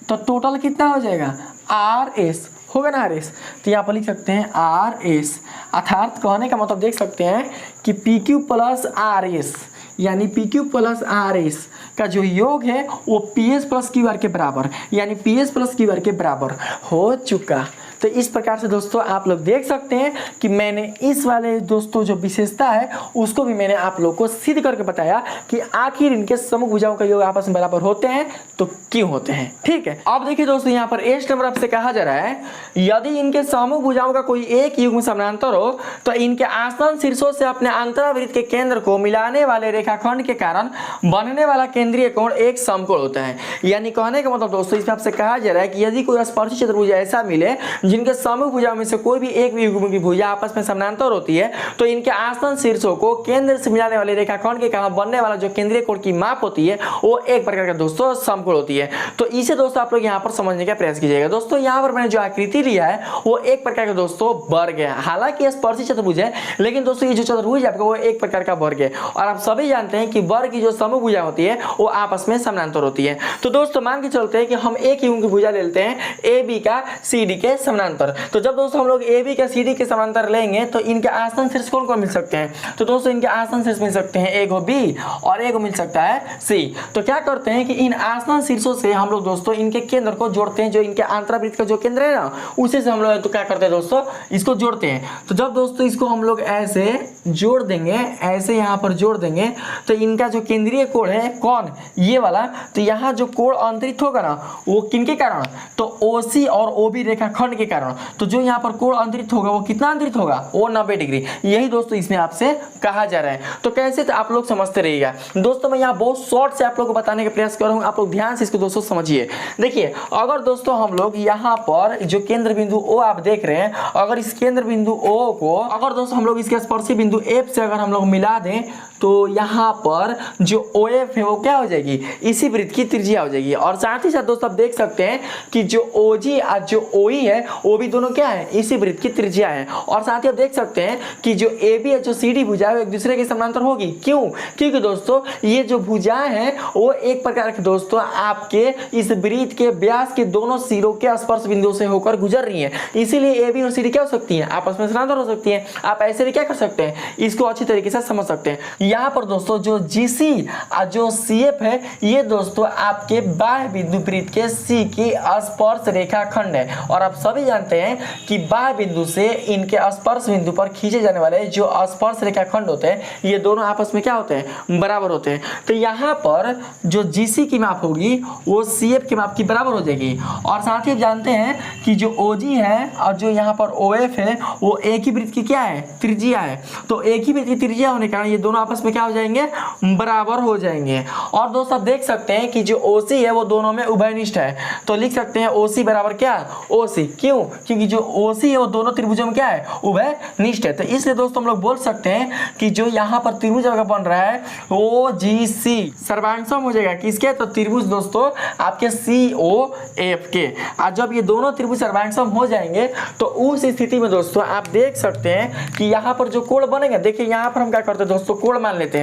तो टोटल कितना हो जाएगा, आर एस, होगा ना आर एस। तो यहाँ पर लिख सकते हैं आर एस, अर्थात कहने का मतलब देख सकते हैं कि P Q plus R S, यानी P Q plus R S का जो योग है वो P S plus Q R के बराबर, यानी P S plus Q R के बराबर हो चुका। तो इस प्रकार से दोस्तों आप लोग देख सकते हैं कि मैंने इस वाले दोस्तों जो विशेषता है उसको भी मैंने आप लोग को सिद्ध करके बताया कि आखिर इनके समूह भुजाओं का योग आपस में बराबर होते हैं तो क्यों होते हैं। ठीक है, अब देखिए दोस्तों यहाँ पर एस नंबर आपसे कहा जा रहा है यदि इनके समूह भुजाओं का कोई एक युग्म समानांतर हो तो इनके आसन शीर्षों से अपने अंतरावृत्त के केंद्र को मिलाने वाले रेखाखंड के कारण बनने वाला केंद्रीय कोण एक समकोण होता है। यानी कहने का मतलब दोस्तों इसमें आपसे कहा जा रहा है कि यदि कोई स्पर्शी चतुर्भुज ऐसा मिले जिनके समूह भुजाओं में से कोई भी एक भी युग्म की भुजा आपस में समानांतर होती है तो इनके आसन शीर्षों को केंद्र से मिलाने वाले रेखाखंड के कारण बनने वाला जो केंद्रीय कोण की माप होती है वो एक प्रकार का दोस्तों समकोण होती है। तो इसे दोस्तों आप लोग यहाँ पर समझने का प्रयास कीजिएगा। दोस्तों यहाँ पर मैंने जो आकृति लिया है वो एक प्रकार का दोस्तों वर्ग है, हालांकि स्पर्शी चतुर्भुज है लेकिन दोस्तों ये जो चतुर्भुज है आपका वो एक प्रकार का वर्ग है। और आप सभी जानते हैं कि वर्ग की जो समूह भुजा होती है वो आपस में समानांतर होती है। तो दोस्तों मान के चलते हैं कि हम एक युग्म की भुजा ले लेते हैं ए बी का सी डी के समानांतर। तो जब दोस्तों हम लोग ए बी का सी डी के समानांतर लेंगे तो इनके आसन शीर्ष कौन कौन मिल सकते हैं, तो दोस्तों इनके आसन शीर्ष मिल सकते हैं एक बी और एक मिल सकता है सी। तो क्या करते हैं कि इन आसन शीर्षों से हम लोग दोस्तों इनके केंद्र को जोड़ते हैं, जो इनके अंतरावृत्त का जो केंद्र है ना उसी से हम लोग तो क्या करते हैं दोस्तों इसको जोड़ते हैं। तो जब दोस्तों इसको हम लोग ऐसे जोड़ देंगे, ऐसे यहाँ पर जोड़ देंगे तो इनका जो केंद्रीय कोण है कौन, ये वाला, तो यहाँ जो कोण अंतरित होगा ना वो किनके कारण, तो ओसी और ओबी रेखाखंड के कारण। तो जो यहाँ पर कोण अंतरित होगा वो कितना अंतरित होगा, वो 90 डिग्री। यही दोस्तों इसमें आपसे कहा जा रहा है। तो कैसे, तो आप लोग समझते रहिएगा दोस्तों। मैं यहाँ बहुत शॉर्ट से आप लोग को बताने का प्रयास कर रहा हूँ, आप लोग ध्यान से इसको दोस्तों समझिए। देखिए अगर दोस्तों हम लोग यहाँ पर जो केंद्र बिंदु ओ आप देख रहे हैं, अगर इस केंद्र बिंदु ओ को अगर दोस्तों हम लोग इसके स्पर्शी बिंदु एफ से अगर हम लोग मिला दें तो यहाँ पर जो ओ एफ है वो क्या हो जाएगी, इसी वृत्त की त्रिज्या हो जाएगी। और साथ ही साथ दोस्तों आप देख सकते हैं कि जो ओ जी और जो ओ ई है वो भी दोनों क्या है, इसी वृत्त की त्रिज्या है। और साथ ही आप देख सकते हैं कि जो ए बी है जो सी डी भुजा है एक दूसरे के समानांतर होगी। क्यों, क्योंकि दोस्तों ये जो भुजाएं हैं वो एक प्रकार के दोस्तों आपके इस वृत्त के व्यास के दोनों सिरों के स्पर्श बिंदु से होकर गुजर रही है, इसीलिए ए बी और सी डी क्या हो सकती है, आपस में समानांतर हो सकती है। आप ऐसे भी क्या कर सकते हैं, इसको अच्छी तरीके से समझ सकते हैं। यहाँ पर दोस्तों जो जीसी और जो सीएफ है ये दोस्तों आपके बाह्य बिंदु वृत्त के सी की स्पर्श रेखाखंड है। और आप सभी जानते हैं कि बाह्य बिंदु से इनके स्पर्श बिंदु पर खींचे जाने वाले जो स्पर्श रेखाखंड होते हैं ये दोनों आपस में क्या होते हैं, बराबर होते हैं। तो यहाँ पर जो जीसी की माप होगी वो सीएफ की माप की बराबर हो जाएगी। और साथ ही आप जानते हैं कि जो ओजी है और जो यहाँ पर ओएफ है वो एक ही वृत्त की क्या है, त्रिज्या है। तो एक ही वृत्त की त्रिज्या होने के कारण ये दोनों आपस में क्या हो जाएंगे, बराबर हो जाएंगे। और दोस्तों आप देख सकते हैं कि जो ओसी है वो दोनों में उभयनिष्ठ है। तो लिख सकते हैं ओसी बराबर क्या, ओसी। क्यों, क्योंकि जो ओसी है वो दोनों त्रिभुजों में क्या है, उभयनिष्ठ है। तो इसलिए दोस्तों हम लोग बोल सकते हैं कि जो यहाँ पर त्रिभुज अगर बन रहा है ओ जी सी सर्वांगसम हो जाएगा किसके, तो त्रिभुज दोस्तों आपके सी ओ एफ के। और जब ये दोनों त्रिभुज सर्वांगसम हो जाएंगे तो उस स्थिति में दोस्तों आप देख सकते हैं कि यहाँ पर जो कोण बनेगा, देखिए यहाँ पर हम क्या करते हैं दोस्तों, कोण मान लेते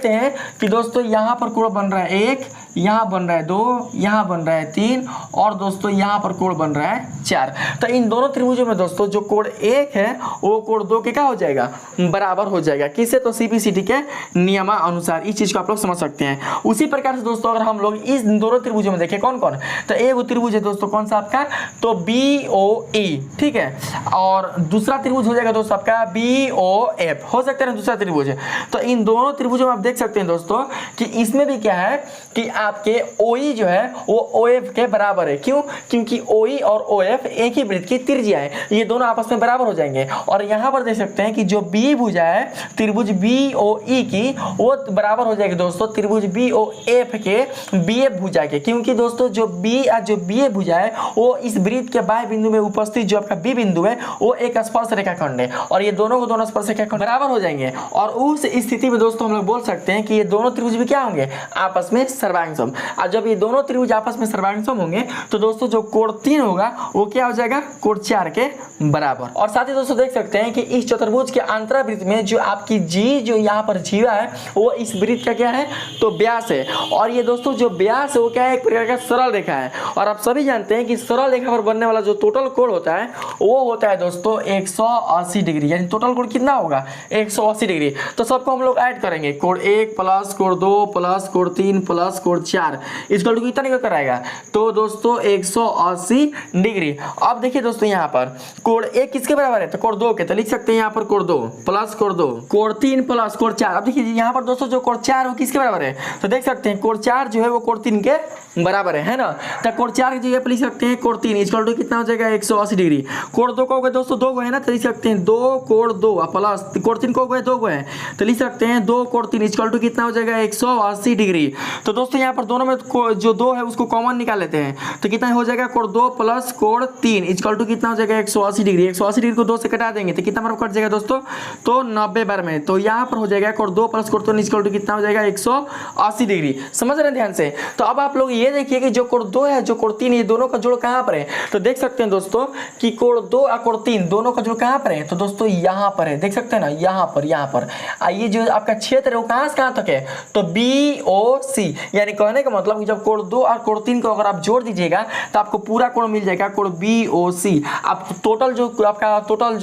हैं कि दोस्तों यहाँ पर कोण बन रहा है एक, यहाँ बन रहा है 2, यहाँ बन रहा है 3 और दोस्तों यहाँ पर कोण बन रहा है 4। तो इन दोनों त्रिभुजों में दोस्तों जो कोण 1 है वो कोण 2 के क्या हो जाएगा, बराबर हो जाएगा। किससे, तो सीपीसीटी के नियमानुसार। इस चीज को आप लोग समझ सकते हैं। उसी प्रकार से दोस्तों अगर हम लोग इस दोनों त्रिभुजों में देखें कौन कौन, तो एक त्रिभुज है दोस्तों कौन सा आपका, तो BOE, ठीक है, और दूसरा त्रिभुज हो जाएगा दोस्तों आपका BOF, हो सकता है ना दूसरा त्रिभुज है। तो इन दोनों त्रिभुजों में आप देख सकते हैं दोस्तों कि इसमें भी क्या है कि आपके OE जो है वो OF के बराबर है। क्यों, क्योंकि OE और OF एक ही वृत्त की त्रिज्या है, ये दोनों आपस में बराबर हो जाएंगे। और यहाँ पर देख सकते हैं कि जो B भुजा है त्रिभुज BOE की वो बराबर हो जाएगी दोस्तों त्रिभुज BOF के BF भुजा के, क्योंकि दोस्तों जो BA भुजा है वो इस वृत्त के बाह्य बिंदु में उपस्थित जो आपका B बिंदु है वो एक स्पर्श रेखाखंड है और ये दोनों को दोनों स्पर्श रेखाखंड बराबर हो जाएंगे। और उस स्थिति में दोस्तों हम लोग बोल सकते हैं कि ये दोनों त्रिभुज भी क्या होंगे, आपस में सर्वांगसम। और जब ये दोनों त्रिभुज आपस में सर्वांगसम होंगे तो दोस्तों जो कोण 3 होगा वो क्या हो जाएगा, कोण 4 के बराबर। और साथ ही दोस्तों देख सकते हैं कि इस चतुर्भुज के अंतरावृत्त में जो आपकी जी जो यहाँ पर जीवा है वो इस वृत्त का क्या है, तो व्यास है। और ये दोस्तों जो व्यास है वो क्या है, एक प्रकार का सरल रेखा है। और आप सभी जानते हैं कि सरल रेखा पर बनने वाला जो टोटल कोण होता है वो होता है दोस्तों 180 डिग्री, यानी टोटल कोण कितना होगा, 180 डिग्री। तो सबको हम लोग ऐड करेंगे, कोण 1 प्लस कोण 2 प्लस कोण 3 प्लस कोण 4 इसको कितना निकल कर आएगा, तो दोस्तों 180 डिग्री। अब देखिए दोस्तों यहाँ पर कोण 1 किसके बराबर है, तो कोण 2 के, तो लिख सकते हैं यहाँ पर कोण 2 प्लस कोण 2, कोण 3 प्लस कोण 4। अब देखिए यहाँ पर दोस्तों जो कोण 4 वो किसके बराबर है, तो देख सकते हैं कोण 4 जो है वो कोण 3 के बराबर है ना। तो कोण 4 की जगह पर लिख सकते हैं कोण 3 इक्वल टू कितना हो जाएगा, 180 डिग्री। कोण 2 को दोस्तों 2 को है ना, तो लिख सकते हैं 2 कोण 2 प्लस कोण 3 को 2 को है, तो लिख सकते हैं 2 कोण 3 इक्वल टू कितना हो जाएगा, 180 डिग्री। तो दोस्तों यहाँ पर दोनों में जो 2 है उसको कॉमन निकाल लेते हैं, तो कितना हो जाएगा, कोण 2 प्लस कोण 3 इक्वल टू कितना हो जाएगा, 180 डिग्री। 180 डिग्री को 2 से कटा देंगे तो कितना बार कट जाएगा दोस्तों, तो 90 बार में। तो यहाँ पर हो जाएगा कोण 2 प्लस कोण 3 इक्वल टू कितना हो जाएगा, 180 डिग्री। समझ रहे हैं ध्यान से। तो अब आप लोग ये देखिए कि जो कोण 2 है जो कोण 3 ये दोनों का जोड़ कहाँ पर है, तो देख सकते हैं दोस्तों कि कोण 2 और कोण 3 दोनों का जोड़ कहाँ पर है, तो दोस्तों यहाँ पर है, देख सकते हैं ना, यहाँ पर। आइए जो आपका क्षेत्र है वो कहाँ से कहाँ तक है, तो BOC, यानी कहने का मतलब कि जब कोण 2 और कोण 3 को अगर आप जोड़ दीजिएगा तो आपको पूरा कोण मिल जाएगा, कोण BOC। आप टोटल जो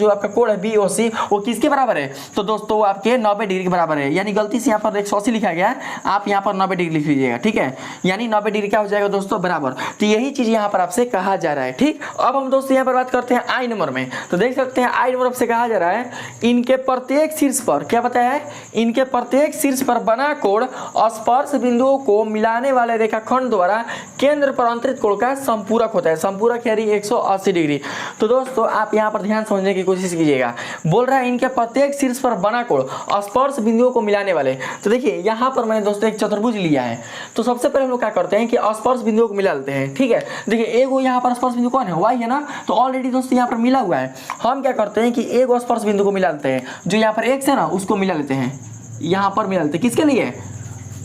आपका कोण है BOC वो किसके बराबर है, तो दोस्तों वो आपके 90 डिग्री के बराबर है। यानी गलती से यहाँ पर 180 लिखा गया है, आप यहाँ पर 90 डिग्री लिख लीजिएगा, ठीक है, यानी 90 डिग्री क्या हो जाएगा दोस्तों, बराबर। तो यही चीज यहाँ पर आपसे कहा जा रहा है, ठीक। अब हम दोस्तों यहाँ पर बात करते हैं आई नंबर में। तो देख सकते हैं आई नंबर आपसे कहा जा रहा है इनके प्रत्येक शीर्ष पर, क्या बताया है, इनके प्रत्येक शीर्ष पर बना कोण स्पर्श बिंदुओं को मिलाने वाले रेखाखंड द्वारा केंद्र पर अंतरित कोण का संपूरक होता है। संपूरक यानी 180 डिग्री। तो दोस्तों आप यहाँ पर ध्यान समझने की कोशिश कीजिएगा, बोल रहा है इनके प्रत्येक शीर्ष पर बना कोण स्पर्श बिंदुओं को मिलाने वाले। तो देखिए यहाँ पर मैंने दोस्तों एक चतुर्भुज लिया है, तो सबसे पहले हम लोग क्या करते हैं कि स्पर्श बिंदुओं को मिला लेते हैं, ठीक है। देखिए एक यहाँ पर स्पर्श बिंदु कौन है, y है ना, तो ऑलरेडी दोस्तों यहाँ पर मिला हुआ है। हम क्या करते हैं कि एक स्पर्श बिंदु को मिला लेते हैं, जो यहाँ पर x है ना उसको मिला लेते हैं, यहाँ पर मिला लेते हैं, किसके लिए,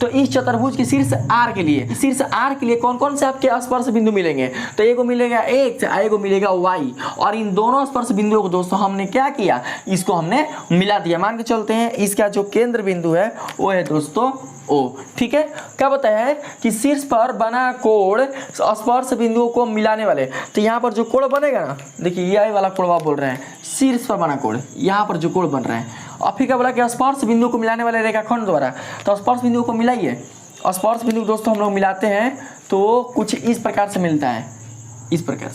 तो इस चतुर्भुज के शीर्ष R के लिए। शीर्ष R के लिए कौन कौन से आपके स्पर्श बिंदु मिलेंगे, तो एक को मिलेगा x, एक को मिलेगा y, और इन दोनों स्पर्श बिंदुओं को दोस्तों हमने क्या किया, इसको हमने मिला दिया। मान के चलते हैं इसका जो केंद्र बिंदु है वो है दोस्तों O, ठीक है। क्या बताया है कि शीर्ष पर बना कोण स्पर्श बिंदुओं को मिलाने वाले। तो यहाँ पर जो कोण बनेगा ना, देखिए यही वाला कोण आप बोल रहे हैं, शीर्ष पर बना कोण, यहाँ पर जो कोण बन रहा है। और फिर क्या बोला कि स्पर्श बिंदु को मिलाने वाले रेखाखंड द्वारा, तो स्पर्श बिंदु को मिलाइए। स्पर्श बिंदु दोस्तों हम लोग मिलाते हैं तो कुछ इस प्रकार से मिलता है, इस प्रकार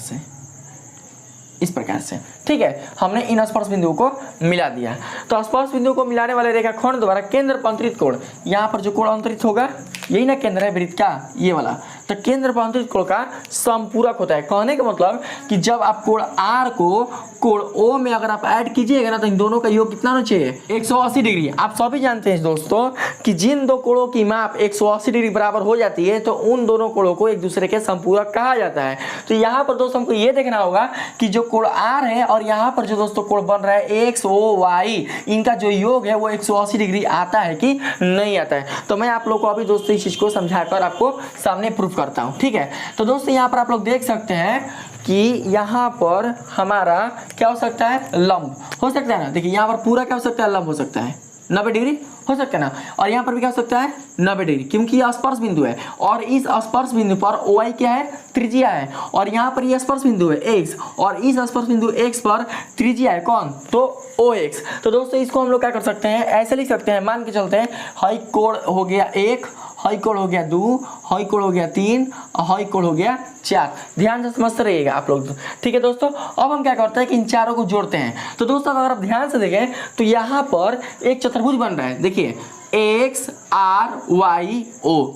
से, ठीक है। हमने इन स्पर्श बिंदुओं को मिला दिया। तो स्पर्श बिंदुओं को मिलाने वाले रेखाखंड द्वारा केंद्र पर अंतरित कोण, यहाँ पर जो कोण अंतरित होगा यही ना केंद्र है वृत्त का, ये वाला, तो केंद्र पर अंतरित कोण का संपूरक होता है। कहने का मतलब कि जब आप कोण R को कोण O में अगर आप ऐड कीजिएगा ना तो इन दोनों का योग कितना होना चाहिए, 180 डिग्री। आप सभी जानते हैं दोस्तों कि जिन दो कोणों की माप 180 डिग्री बराबर हो जाती है तो उन दोनों कोणों को एक दूसरे के संपूरक कहा जाता है। तो यहाँ पर दोस्तों हमको ये देखना होगा कि जो कोण R है और यहाँ पर जो दोस्तों कोण बन रहा है XOY, इनका जो योग है वो 180 डिग्री आता है कि नहीं आता है। तो मैं आप लोग को अभी दोस्तों इस चीज को समझाकर आपको सामने प्रूफ करता हूँ, ठीक है। तो दोस्तों यहाँ पर आप लोग देख सकते हैं कि यहाँ पर हमारा क्या हो सकता है, लंब हो सकता है ना। देखिए यहाँ पर पूरा क्या हो सकता है, लंब हो सकता है, 90 डिग्री हो सकता है ना, और यहाँ पर भी क्या हो सकता है 90 डिग्री, क्योंकि ये स्पर्श बिंदु है और इस स्पर्श बिंदु पर OI क्या है, त्रिज्या है, और यहाँ पर ये स्पर्श बिंदु है x, और इस स्पर्श बिंदु x पर त्रिज्या है कौन, तो OX। तो दोस्तों इसको हम लोग क्या कर सकते हैं, ऐसे लिख सकते हैं, मान के चलते हैं हाई कोण हो गया 1, हाई कोण हो गया 2, हाई कोण हो गया 3, और हाई कोण हो गया 4। ध्यान से समझते रहिएगा आप लोग, ठीक है दोस्तों। अब हम क्या करते हैं कि इन चारों को जोड़ते हैं। तो दोस्तों अगर आप ध्यान से देखें तो यहाँ पर एक चतुर्भुज बन रहा है, देखिए XRYO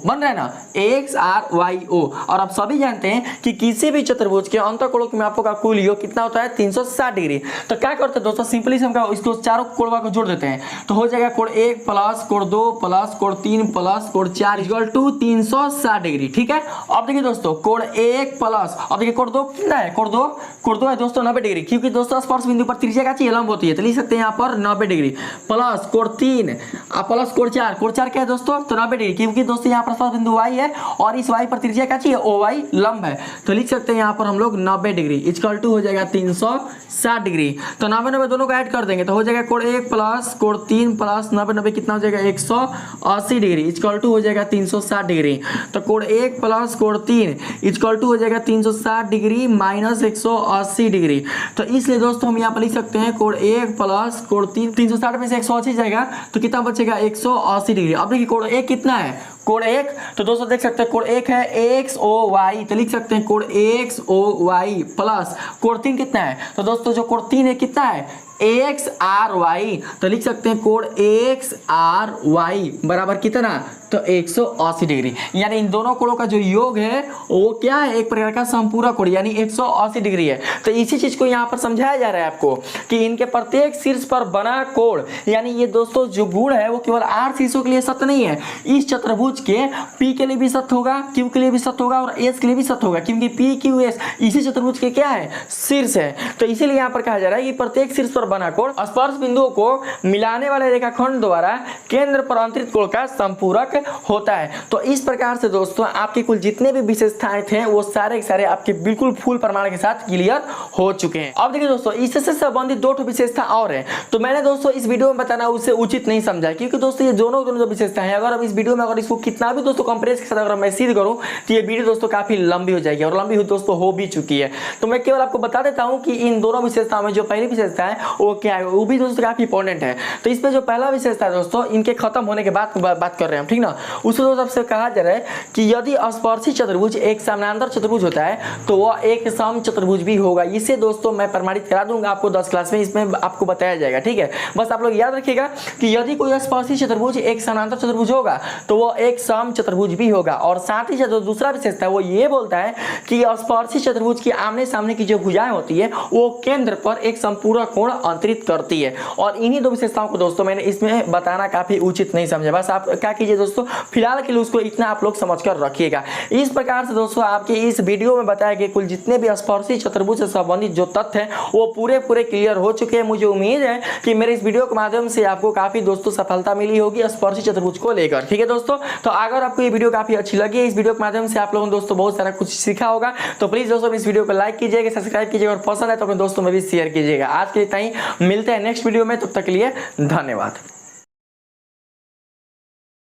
बन रहा है ना, XRYO। और आप सभी जानते हैं कि किसी भी चतुर्भुज के अंतःकोणों के मापों का कुल योग कितना होता है, 360 डिग्री। तो क्या करते हैं दोस्तों, सिंपली हम इसको चारों कोणों को जोड़ देते हैं, तो हो जाएगा कोण 1 प्लस कोण 2 प्लस कोण 3 प्लस कोण 4 इक्वल टू 360 डिग्री, ठीक है। अब देखिए दोस्तों कोण 1 प्लस, अब देखिए कोण 2 कितना है, कोण 2 है दोस्तों 90 डिग्री, क्योंकि दोस्तों स्पर्श बिंदु पर त्रिज्या का चाहिए, लंब होती है, तो लिख सकते हैं यहाँ पर 90 डिग्री प्लस कोण 3 प्लस कोण 4 क्या है दोस्तों, तो 90 डिग्री, क्योंकि दोस्तों यहाँ पर स्पर्श बिंदु y है और इस y पर त्रिज्या क्या चाहिए, OY लंब है, तो लिख सकते हैं यहाँ पर हम लोग 90 डिग्री इक्वल टू हो जाएगा 360 डिग्री। तो 90 दोनों को ऐड कर देंगे तो हो जाएगा कोण 1 प्लस कोण 3 प्लस 90 कितना हो जाएगा 180 डिग्री इक्वल टू हो जाएगा 360 डिग्री। तो कोण 1 प्लस कोण 3 इक्वल टू हो जाएगा 360 डिग्री माइनस 180 डिग्री। तो इसलिए दोस्तों हम यहाँ पर लिख सकते हैं कोण 1 प्लस कोण 3, 360 में से 180 जाएगा तो कितना बचेगा 180 डिग्री। अब देखिए कोण 1 कितना है, कोण 1, तो दोस्तों देख सकते हैं कोण 1 है XOY, तो लिख सकते हैं कोण XOY प्लस कोण 3 कितना है, तो दोस्तों जो कोण 3 है कितना है XRY, तो लिख सकते हैं कोण XRY बराबर कितना, तो 180 डिग्री। यानी इन दोनों कोणों का जो योग है वो क्या है, एक प्रकार का समपूरक कोण यानी 180 डिग्री है। तो इसी चीज को यहाँ पर समझाया जा रहा है आपको कि इनके प्रत्येक शीर्ष पर बना कोण, यानी ये दोस्तों जो गुण है वो केवल 8 शीर्षों के लिए सत्य नहीं है, इस चतुर्भुज के P के लिए भी सत्य होगा, Q के लिए भी सत्य होगा और S के लिए भी सत्य होगा, क्योंकि PQS इसी चतुर्भुज के क्या है, शीर्ष है। तो इसीलिए यहाँ पर कहा जा रहा है कि प्रत्येक शीर्ष पर बना कोण स्पर्श बिंदुओं को मिलाने वाले रेखाखंड द्वारा केंद्र पर अंतरित कोण का संपूरक होता है। तो इस प्रकार से दोस्तों आपके कुल जितने भी विशेषताएं थे वो सारे के सारे आपके बिल्कुल फुल प्रमाण के साथ क्लियर हो चुके हैं। अब देखिए दोस्तों इससे संबंधित 2 विशेषता और है, तो मैंने दोस्तों इस वीडियो में बताना उससे उचित नहीं समझा, क्योंकि दोस्तों ये दोनों जो विशेषता है अगर अब इस वीडियो में अगर इसको कितना भी दोस्तों कंप्रेस के साथ अगर मैं सिद्ध करूं तो ये वीडियो दोस्तों काफी लंबी हो जाएगी और लंबी दोस्तों हो भी चुकी है। तो मैं केवल आपको बता देता हूं कि इन दोनों विशेषताओं में जो पहली विशेषता है वो क्या है, वो भी दोस्तों काफी इंपॉर्टेंट है। तो इसमें जो पहला विशेषता है दोस्तों इनके खत्म होने के बाद बात कर रहे हैं हम, ठीक ना। उसको दोस्तों सबसे कहा जा रहा है कि यदि स्पर्शी चतुर्भुज एक समानांतर चतुर्भुज होता है तो वह एक सम चतुर्भुज भी होगा। इसे दोस्तों मैं प्रमाणित करा दूंगा आपको 10 क्लास में, इसमें आपको बताया जाएगा, ठीक है। बस आप लोग याद रखिएगा कि यदि कोई स्पर्शी चतुर्भुज एक समानांतर चतुर्भुज होगा तो वह एक सम चतुर्भुज भी होगा। और साथ ही साथ दूसरा विशेषता वो ये बोलता है कि स्पर्शी चतुर्भुज की आमने सामने की जो भुजाएं होती है वो केंद्र पर एक संपूरक कोण अंतरित करती है। और इन्हीं 2 विशेषताओं को दोस्तों मैंने इसमें बताना काफी उचित नहीं समझा। बस आप क्या कीजिए दोस्तों, फिलहाल के लिए उसको इतना आप लोग समझ कर रखिएगा। इस प्रकार से दोस्तों आपके इस वीडियो में बताए गए कुल जितने भी स्पर्शी चतुर्भुज से संबंधित जो तथ्य हैं वो पूरे क्लियर हो चुके हैं। मुझे उम्मीद है कि मेरे इस वीडियो के माध्यम से आपको काफी दोस्तों सफलता मिली होगी स्पर्शी चतुर्भुज को लेकर, ठीक है दोस्तों। तो अगर आपको ये वीडियो काफी अच्छी लगी, इस वीडियो के माध्यम से आप लोगों ने दोस्तों बहुत सारा कुछ सीखा होगा, तो प्लीज दोस्तों इस वीडियो को लाइक कीजिएगा, सब्सक्राइब कीजिएगा और पसंद है तो अपने दोस्तों में भी शेयर कीजिएगा। आज के लिए इतना ही, मिलते हैं नेक्स्ट वीडियो में, तब तक के लिए धन्यवाद।